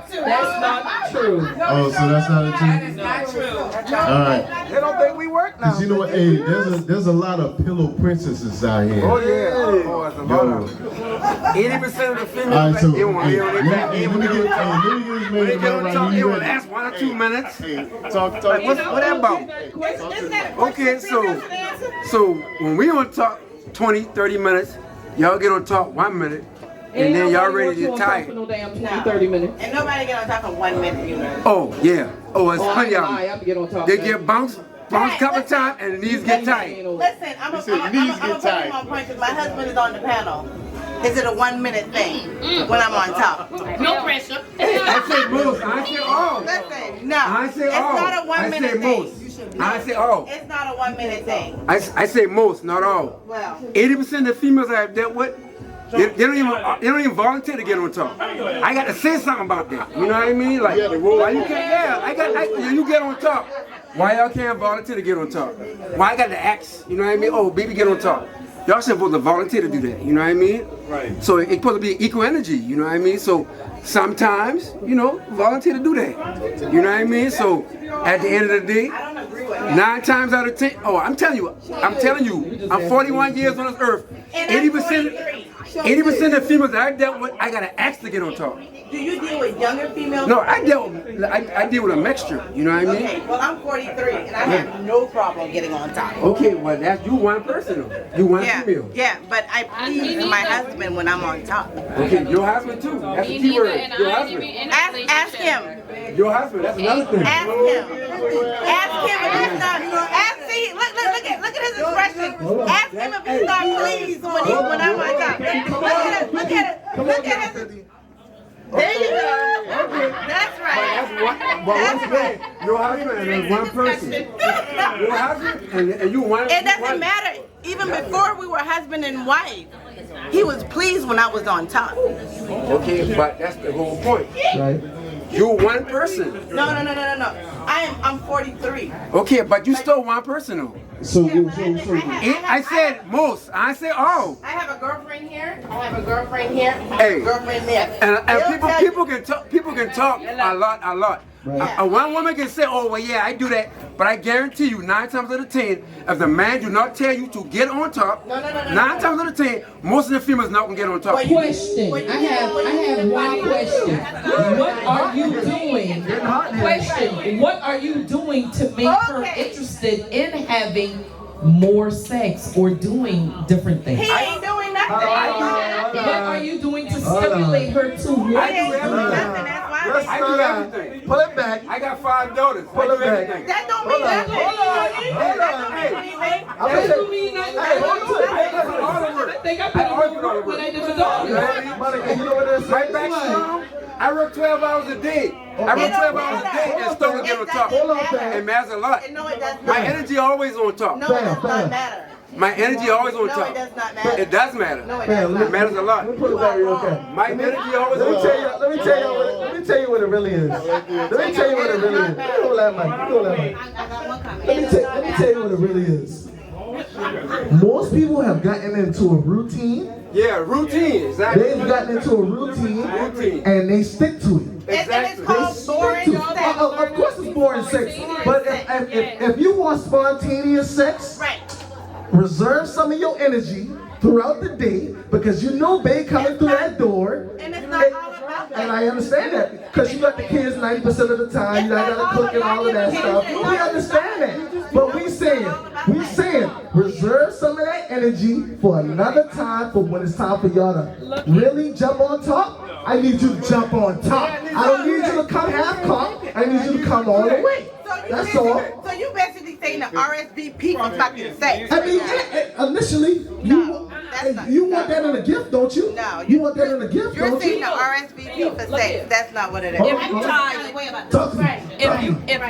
Speaker 6: That's not true.
Speaker 2: Oh, so that's not a truth?
Speaker 8: Not true.
Speaker 2: All right.
Speaker 5: They don't think we work now.
Speaker 2: Cause you know what, hey, there's a lot of pillow princesses out here.
Speaker 9: Oh yeah, oh, it's a lot of 80% of the females,
Speaker 2: All right, so
Speaker 9: they won't be on their back.
Speaker 2: let me get this man
Speaker 9: When they get on
Speaker 2: right
Speaker 9: top,
Speaker 2: here.
Speaker 9: it will last 1 or 2 minutes.
Speaker 2: Talk.
Speaker 9: Like, what that about? Okay, so when we on top 20, 30 minutes, y'all get on top 1 minute, and then y'all ready to get tired.
Speaker 6: No damn 20, 30 minutes.
Speaker 10: And nobody get on top for 1 minute, you know.
Speaker 9: Oh yeah, oh it's
Speaker 6: Oh, I
Speaker 9: plenty
Speaker 6: ain't
Speaker 9: of
Speaker 6: lie, I
Speaker 9: them.
Speaker 6: have to get on top.
Speaker 9: They
Speaker 6: of
Speaker 9: get
Speaker 6: that.
Speaker 9: bounced a couple times, and the knees get tight.
Speaker 10: Listen, I'm a put on point because my husband is on the panel. Is it a 1 minute thing when I'm on top?
Speaker 8: No pressure.
Speaker 9: I say most, I say all.
Speaker 10: Listen, no.
Speaker 9: I say
Speaker 10: it's
Speaker 9: all.
Speaker 10: not a 1
Speaker 9: I
Speaker 10: minute
Speaker 9: say
Speaker 10: thing.
Speaker 9: most. I say all.
Speaker 10: It's not a 1 minute thing.
Speaker 9: I say most, not all.
Speaker 10: Well,
Speaker 9: 80% of the females I have dealt with, they don't even volunteer to get on top. I got to say something about that. You know what I mean? Like, why you can't? Yeah, you get on top. Why y'all can't volunteer to get on top? Why I got to ask? You know what I mean? Oh, baby, get on top. Y'all supposed to volunteer to do that. You know what I mean? Right. So it's supposed to be equal energy. You know what I mean? So sometimes, volunteer to do that. You know what I mean? So at the end of the day, 9 times out of 10. Oh, I'm telling you. I'm 41 years on this earth. 80% of the females that I dealt with, I gotta ask to get on top.
Speaker 10: do you deal with younger females?
Speaker 9: No, I deal with a mixture. You know what I mean?
Speaker 10: Okay, well I'm 43 and I have no problem getting on top.
Speaker 9: Okay, well that's you one person though. You one female.
Speaker 10: Yeah, but I please my husband when I'm on top.
Speaker 9: Okay, your husband too. That's the key word. Your husband.
Speaker 10: Ask him.
Speaker 9: Your husband. That's another thing.
Speaker 10: Ask him. Ask him if he's not. See, look at his expression. Ask him if he's not pleased when I'm on top. Look at it. There you go. That's right.
Speaker 9: That's right. Your husband is one person. Your husband and you one.
Speaker 10: It doesn't matter. Even before we were husband and wife, he was pleased when I was on top.
Speaker 9: Okay, but that's the whole point. Right. You're one person.
Speaker 10: No. I'm 43.
Speaker 9: Okay, but you still one person though. I said most. I said all.
Speaker 10: I have a girlfriend here. I have a girlfriend here. I have
Speaker 9: Hey.
Speaker 10: a girlfriend there.
Speaker 9: And people can talk. People can talk a lot. One woman can say, oh, well, yeah, I do that. But I guarantee you, 9 times out of 10, if the man do not tell you to get on top, 9 times out of 10, most of the females not going to get on top.
Speaker 4: Question. I have one question. What are you doing? Question. What are you doing to make her interested in having more sex or doing different things?
Speaker 10: He ain't doing nothing.
Speaker 4: What are you doing to stimulate her to want
Speaker 9: I do
Speaker 4: to do
Speaker 9: everything.
Speaker 4: that?
Speaker 9: I do everything.
Speaker 5: Pull it back.
Speaker 9: I got 5 daughters.
Speaker 5: Pull
Speaker 9: I
Speaker 5: it
Speaker 9: do
Speaker 5: back.
Speaker 9: everything.
Speaker 10: That don't mean nothing.
Speaker 4: That don't mean nothing. I think I put in more work when I did the dog.
Speaker 5: You know what it is?
Speaker 9: Right back home, I work 12 hours a day. I work 12 hours a day and still get on top. It matters a lot.
Speaker 10: No, it does not.
Speaker 9: My energy always on top.
Speaker 10: No, it does not matter.
Speaker 9: My energy always on
Speaker 10: No,
Speaker 9: top.
Speaker 10: it does not matter.
Speaker 9: It does matter.
Speaker 10: No, it does not.
Speaker 9: It matters a lot.
Speaker 5: Let me put it back real quick.
Speaker 9: My energy always on top.
Speaker 5: Let me tell you what it really is. Let me tell you what it really is. You don't laugh, Mike. You don't laugh, Mike. Let me tell you what it really is. Most people have gotten into a routine.
Speaker 9: Yeah, routine, exactly.
Speaker 5: They've gotten into a routine and they stick to it.
Speaker 10: And it's called boring sex.
Speaker 5: Of course it's boring sex. But if you want spontaneous sex,
Speaker 10: Right.
Speaker 5: reserve some of your energy throughout the day because you know babe coming through that door.
Speaker 10: And it's not all about that.
Speaker 5: And I understand that because you got the kids 90% of the time, you got to cook and all of that stuff. We understand that. But we saying, reserve some of that energy for another time for when it's time for y'all to really jump on top. I need you to jump on top. I don't need you to come half cocked. I need you to come all the way. That's all.
Speaker 10: So you basically saying the RSVP for fucking sex.
Speaker 5: I mean, initially, you want that in a gift, don't you?
Speaker 10: No.
Speaker 5: You want that in a gift,
Speaker 10: You're
Speaker 5: don't
Speaker 10: saying
Speaker 5: you?
Speaker 10: the RSVP for sex. That's not what it is.
Speaker 4: If you tired,
Speaker 5: Talk to me.
Speaker 4: if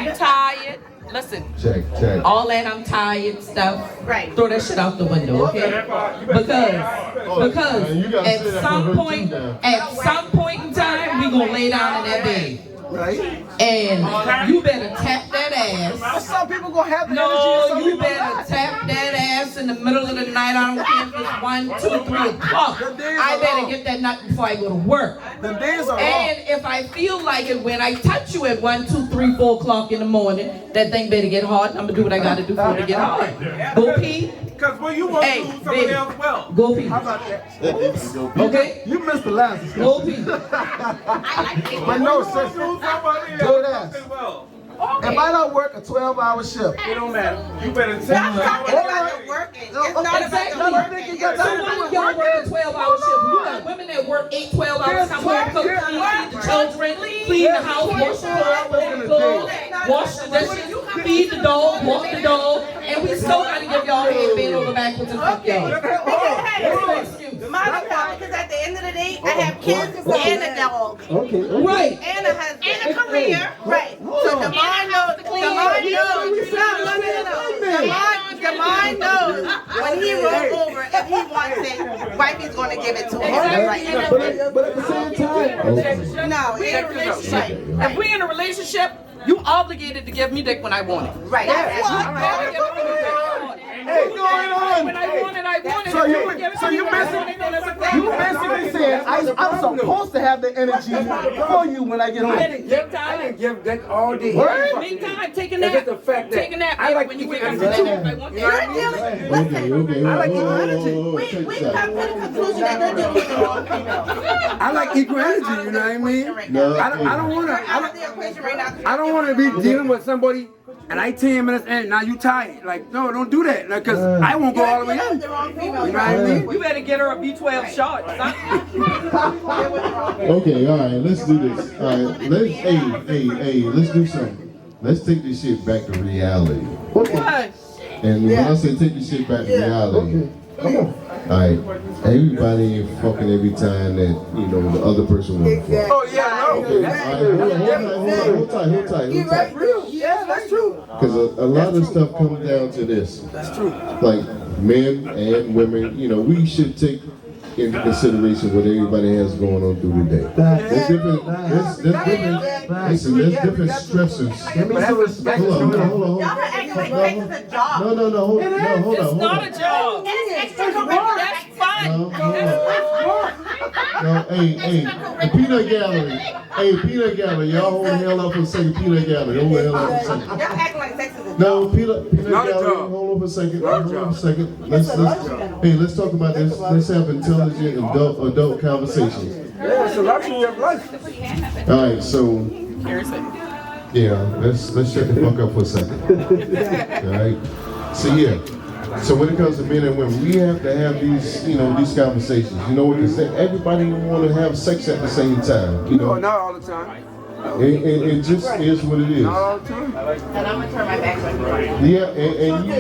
Speaker 4: you tired, listen.
Speaker 2: Check.
Speaker 4: All that I'm tired stuff,
Speaker 10: Right.
Speaker 4: throw that shit out the window, okay? Because
Speaker 2: man, you gotta
Speaker 4: at
Speaker 2: sit there
Speaker 4: some
Speaker 2: for her
Speaker 4: point,
Speaker 2: too now.
Speaker 4: at some point in time, we gonna lay down in that bed.
Speaker 5: Right?
Speaker 4: And you better tap that ass.
Speaker 5: Some people gonna have the
Speaker 4: No, you better tap that ass in the middle of the night. I don't care if it's 1, 2, 3 o'clock. I better get that nut before I go to work.
Speaker 5: The days are long.
Speaker 4: And if I feel like it when I touch you at 1, 2, 3, 4 o'clock in the morning, that thing better get hard. And I'm gonna do what I gotta do for it to get hard. Go pee.
Speaker 11: Because when you want to
Speaker 4: Hey,
Speaker 11: do somebody
Speaker 4: baby,
Speaker 11: else well.
Speaker 4: go pee.
Speaker 5: How about that?
Speaker 4: Okay?
Speaker 5: You missed the last discussion.
Speaker 4: Go pee.
Speaker 5: But no, sis,
Speaker 11: Do somebody
Speaker 5: Good
Speaker 11: else
Speaker 5: ass.
Speaker 11: fucking well.
Speaker 5: if I don't work a 12-hour shift,
Speaker 11: It don't matter. You better take
Speaker 10: Stop talking about the working. It's not about
Speaker 4: Exactly.
Speaker 10: the working.
Speaker 5: got
Speaker 4: So why do y'all work a 12-hour shift? You got women that work 8, 12 hours, come home, cook, clean, feed the children, clean the house, wash the clothes, wash the dishes, feed the dog, walk the dog, and we still gotta give y'all head bent over backwards and fuck y'all.
Speaker 10: My problem, because at the end of the day, I have kids and a dog.
Speaker 5: okay.
Speaker 4: Right.
Speaker 10: And a husband. And a career. Right. So Damon knows. Damon knows when he rolls over, if he wants it, wifey's going to give it to him. Right.
Speaker 5: But at the same time,
Speaker 10: No,
Speaker 6: We in a relationship. If we in a relationship, you obligated to give me dick when I want it.
Speaker 10: Right.
Speaker 6: That's what.
Speaker 5: what's going on?
Speaker 6: When I want it, I want it.
Speaker 5: So
Speaker 6: If
Speaker 5: you-
Speaker 6: don't give it
Speaker 5: so
Speaker 6: to me
Speaker 5: you
Speaker 6: when I
Speaker 5: basically-
Speaker 6: want it, then it's a
Speaker 5: You
Speaker 6: problem.
Speaker 5: basically saying I'm supposed to have the energy for you when I get home.
Speaker 9: I didn't give that all day.
Speaker 5: What?
Speaker 6: Meantime, take a
Speaker 9: It's
Speaker 6: nap.
Speaker 9: just the fact that
Speaker 6: Take a nap.
Speaker 9: I like
Speaker 6: when you
Speaker 9: eating
Speaker 6: wake up
Speaker 9: energy.
Speaker 6: from that nap. I want
Speaker 9: You know what I
Speaker 6: that.
Speaker 9: mean?
Speaker 2: Okay.
Speaker 9: I like equal energy.
Speaker 10: We come to the conclusion that they're dealing with the wrong female.
Speaker 9: I like equal energy. You know what I mean?
Speaker 2: No,
Speaker 9: I don't want
Speaker 10: You're
Speaker 9: to.
Speaker 10: out of the equation right now.
Speaker 9: I don't want to be dealing with somebody and I 10 minutes and now you tired. Like, no, don't do that. Like, cause I won't go all the way
Speaker 10: You're
Speaker 9: out.
Speaker 10: the wrong female.
Speaker 9: You know what I mean?
Speaker 6: You better get her a B12 shot. son.
Speaker 2: Okay, all right, let's do this. All right, let's do something. Let's take this shit back to reality.
Speaker 6: What?
Speaker 2: And when I say take this shit back to reality,
Speaker 5: Come on.
Speaker 2: all right, everybody ain't fucking every time that, you know, the other person wants to fuck.
Speaker 9: Oh, yeah, no.
Speaker 2: Okay, all right, hold tight.
Speaker 9: Yeah, that's true.
Speaker 2: Because a lot of stuff comes down to this.
Speaker 9: That's true.
Speaker 2: Like men and women, you know, we should take into consideration what everybody has going on through the day. There's different Listen, there's different stressors.
Speaker 5: Give me some respect.
Speaker 2: Hold on.
Speaker 10: Y'all are acting like sex is a job.
Speaker 2: No, hold on.
Speaker 6: It's not a job.
Speaker 10: It is extracurricular.
Speaker 6: That's fun.
Speaker 2: No, hey, the peanut gallery. Hey, peanut gallery. Y'all hold the hell up for a second. Peanut gallery. Hold the hell up for a second.
Speaker 10: Y'all acting like sex is a job.
Speaker 2: No, peanut
Speaker 9: Not a
Speaker 2: gallery.
Speaker 9: job.
Speaker 2: Hold on for a second. Let's talk about this. Let's have intelligent adult conversations.
Speaker 9: Yeah, it's a luxury of life.
Speaker 2: All right, so yeah, let's shut the fuck up for a second. All right. So yeah. So when it comes to men and women, we have to have these, these conversations. You know, because everybody want to have sex at the same time. You know,
Speaker 9: not all the time.
Speaker 2: It just is what it is.
Speaker 9: Not all the time.
Speaker 10: And I'm gonna turn my back on you.
Speaker 2: Yeah, and you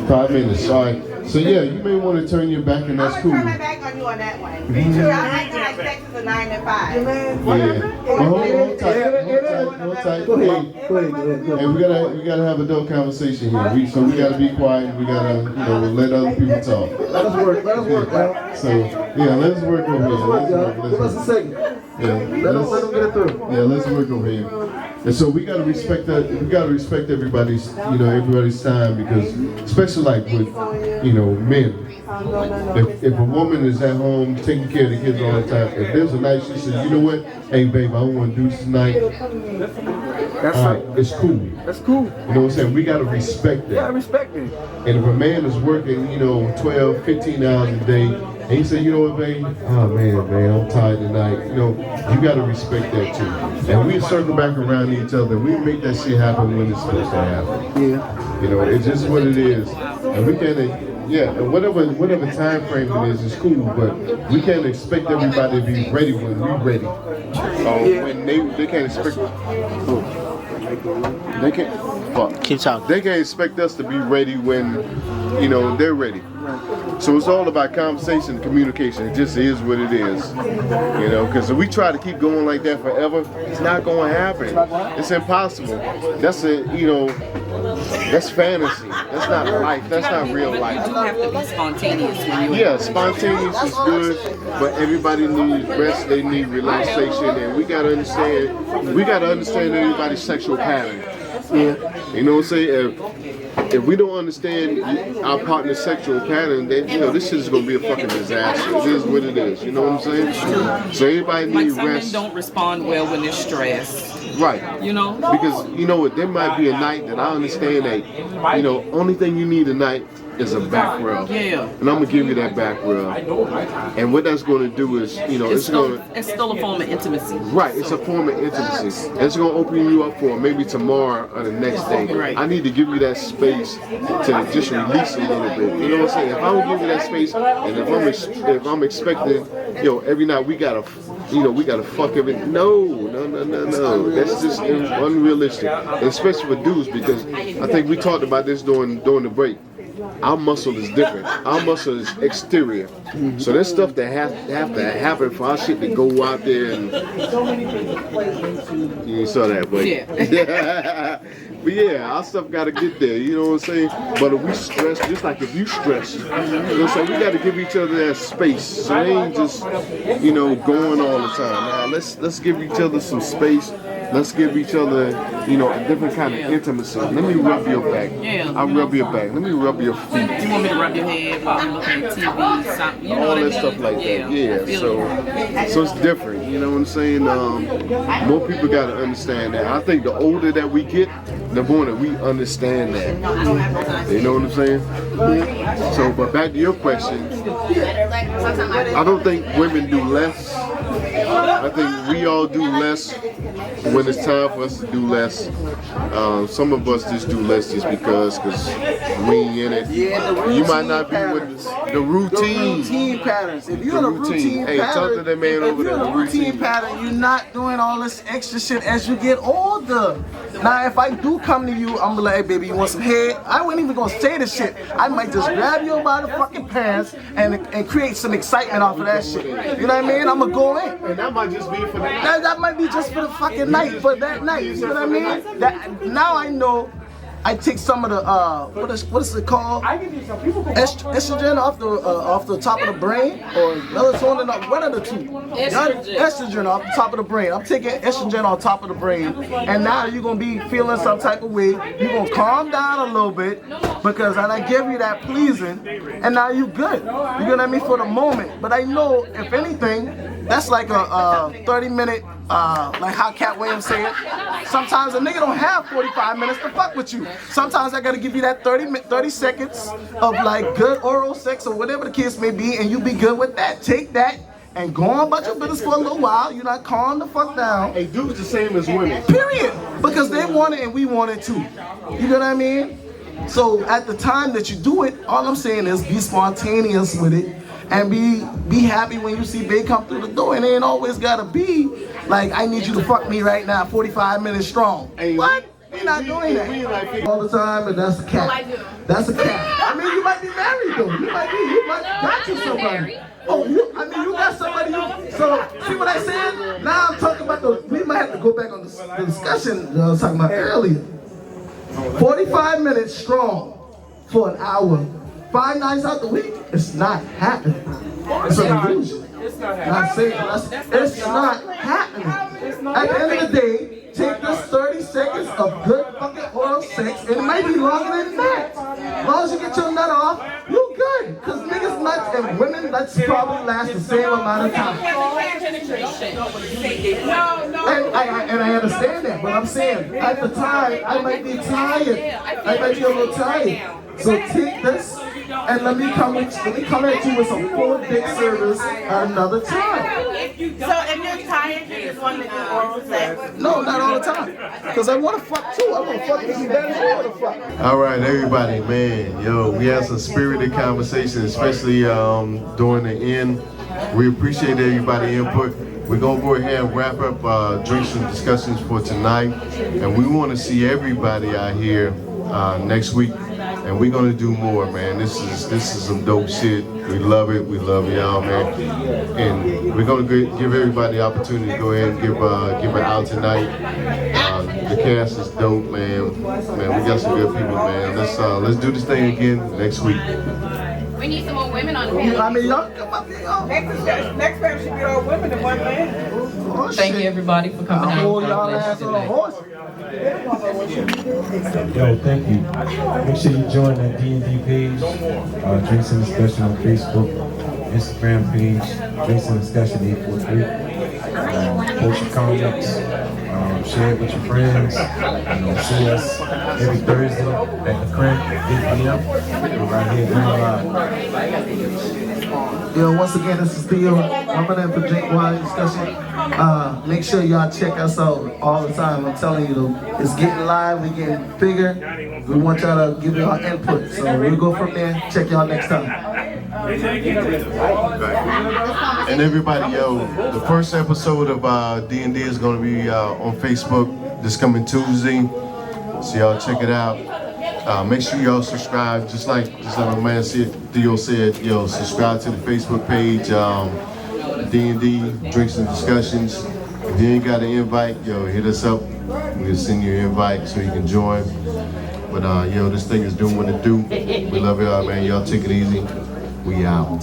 Speaker 2: 5 minutes. All right. So yeah, you may want to turn your back, and that's
Speaker 10: I'm
Speaker 2: cool.
Speaker 10: gonna turn my back on you on that one. Y'all acting like sex is a 9 to 5.
Speaker 2: Yeah. Well, hold tight. Hey, we gotta have adult conversation here. We gotta be quiet. We gotta, let other people talk.
Speaker 5: Let us work, man.
Speaker 2: So yeah, let's work over here.
Speaker 5: Give us a second.
Speaker 2: Yeah,
Speaker 5: Let them get it through.
Speaker 2: Yeah, let's work over here. And so we gotta respect that. We gotta respect everybody's, everybody's time, because especially like with, men. If a woman is at home taking care of the kids all the time, if there's a night she says, you know what, hey babe, I don't want to do this tonight. All right, it's cool.
Speaker 9: That's cool.
Speaker 2: You know what I'm saying? We gotta respect that.
Speaker 9: Yeah, I respect it.
Speaker 2: And if a man is working, 12, 15 hours a day, and he say, you know what, babe? Oh man, I'm tired tonight. You gotta respect that too. And we circle back around each other. We make that shit happen when it's supposed to happen.
Speaker 5: Yeah.
Speaker 2: It's just what it is. And we can't, and whatever time frame it is cool. But we can't expect everybody to be ready when we're ready. When they can't expect. They can't. Fuck.
Speaker 12: Keep talking.
Speaker 2: They can't expect us to be ready when, they're ready. So it's all about conversation and communication. It just is what it is. Because if we try to keep going like that forever, it's not going to happen. It's impossible. That's that's fantasy. That's not life. That's not real life.
Speaker 6: You have to be spontaneous when you.
Speaker 2: Yeah, spontaneous is good, but everybody needs rest. They need relaxation, and we gotta understand everybody's sexual pattern. Yeah. You know what I'm saying? If we don't understand our partner's sexual pattern, then this shit is gonna be a fucking disaster. It is what it is. You know what I'm saying? So everybody needs
Speaker 6: Like some men
Speaker 2: rest.
Speaker 6: don't respond well when they're stressed.
Speaker 2: Right.
Speaker 6: Because
Speaker 2: you know what, there might be a night that I understand that, only thing you need tonight is a back rub.
Speaker 6: Yeah.
Speaker 2: And I'm gonna give you that back rub. And what that's gonna do is, it's still
Speaker 6: a form of intimacy.
Speaker 2: Right, it's a form of intimacy. And it's gonna open you up for maybe tomorrow or the next day.
Speaker 6: Right.
Speaker 2: I need to give you that space to just release a little bit. You know what I'm saying? If I don't give you that space, and if I'm expecting, every night we gotta fuck everything. No. That's just unrealistic. Especially for dudes, because I think we talked about this during the break. Our muscle is different. Our muscle is exterior. So there's stuff that have to happen for our shit to go out there and you saw that, but
Speaker 6: Yeah.
Speaker 2: But yeah, our stuff gotta get there, you know what I'm saying? But if we stress, just like if you stress, so we gotta give each other that space. So it ain't just, going all the time. Now let's give each other some space. Let's give each other, a different kind of intimacy. Let me rub your back.
Speaker 6: Yeah.
Speaker 2: I'll rub your back. Let me rub your feet.
Speaker 6: You want me to rub your head while you're looking at TV, something,
Speaker 2: All that stuff like that. Yeah. So it's different. You know what I'm saying? More people gotta understand that. I think the older that we get, the more that we understand that. You know what I'm saying? So, but back to your question, I don't think women do less. I think we all do less when it's time for us to do less. Some of us just do less just because we ain't in it. You might not be with the routine.
Speaker 5: The routine patterns. If you're in a routine
Speaker 2: Hey,
Speaker 5: pattern,
Speaker 2: talk to that man over there.
Speaker 5: If you're in a routine pattern, you're not doing all this extra shit as you get older. Now, if I do come to you, I'm gonna be like, hey, baby, you want some head? I wasn't even gonna say this shit. I might just grab you by the fucking pants and create some excitement off of that shit. You know what I mean? I'm gonna go in.
Speaker 2: And that might just be for that.
Speaker 5: That might be just for the fucking night, for that night. You know what I mean? Now I know I take some of the what is it called?
Speaker 11: I give you some people.
Speaker 5: Estrogen off the top of the brain, or melatonin, one of the two. Estrogen off the top of the brain. I'm taking estrogen on top of the brain, and now you're gonna be feeling some type of way. You're gonna calm down a little bit because I give you that pleasing, and now you good. You know what I mean, for the moment. But I know if anything, that's like a 30-minute. Like how Cat Williams said, sometimes a nigga don't have 45 minutes to fuck with you. Sometimes I gotta give you that 30 seconds of like good oral sex or whatever the case may be, and you be good with that. Take that and go on about your business for a little while. You're not calm the fuck down.
Speaker 2: Hey, dudes the same as women.
Speaker 5: Period. Because they want it and we want it too. You know what I mean? So at the time that you do it, all I'm saying is be spontaneous with it. And be happy when you see bae come through the door. And it ain't always gotta be like, I need you to fuck me right now, 45 minutes strong. What? We're not doing that all the time, and that's a cat. That's a cat. I mean, you might be married though. You might got you somebody. Oh, you got somebody. So see what I said? Now I'm talking about we might have to go back on the discussion that I was talking about earlier. 45 minutes strong for an hour. 5 nights out the week, it's not happening. It's an illusion. It's not happening. At the end of the day, take this 30 seconds of good fucking oral sex, and it might be longer than that. As long as you get your nut off, you good. Because niggas nuts and women nuts probably last the same amount of time. And I understand that, but I'm saying, at the time, I might be tired. I might be a little tired. So take this and let me come at you with some full dick service another time.
Speaker 10: So if you're tired, you just want to do oral sex?
Speaker 5: No, not all the time. Because I want to fuck too. I want to fuck as bad as you want to fuck.
Speaker 2: All right, everybody, man. Yo, we had some spirited conversation, especially during the end. We appreciate everybody's input. We're going to go ahead and wrap up drinks and discussions for tonight. And we want to see everybody out here next week. And we're gonna do more, man. This is some dope shit. We love it. We love y'all, man. And we're gonna give everybody the opportunity to go ahead and give it out tonight. The cast is dope, man. Man, we got some good people, man. Let's do this thing again next week.
Speaker 8: We need some more women on here.
Speaker 5: I mean, y'all come up here.
Speaker 6: Next time should be all women and one man.
Speaker 4: Thank you everybody for coming out.
Speaker 5: Hold y'all ass on a horse.
Speaker 3: Yo, thank you. Make sure you join that D&D page, Drinks and Discussion on Facebook, Instagram page, Drinks and Discussion 843. Post your comments, share it with your friends. See us every Thursday at the crib, 8 p.m. We're right here doing live.
Speaker 5: Yo, once again, this is Theo. I'm running for Drink Wine Discussion. Make sure y'all check us out all the time. I'm telling you, though, it's getting live, we're getting bigger. We want y'all to give y'all input. So we'll go from there. Check y'all next time.
Speaker 2: And everybody, yo, the first episode of D&D is going to be on Facebook this coming Tuesday. So y'all check it out. Make sure y'all subscribe, just like my man Theo said, yo, subscribe to the Facebook page, D&D, Drinks and Discussions. If you ain't got an invite, yo, hit us up. We'll send you an invite so you can join. But yo, this thing is doing what it do. We love y'all, man. Y'all take it easy. We out.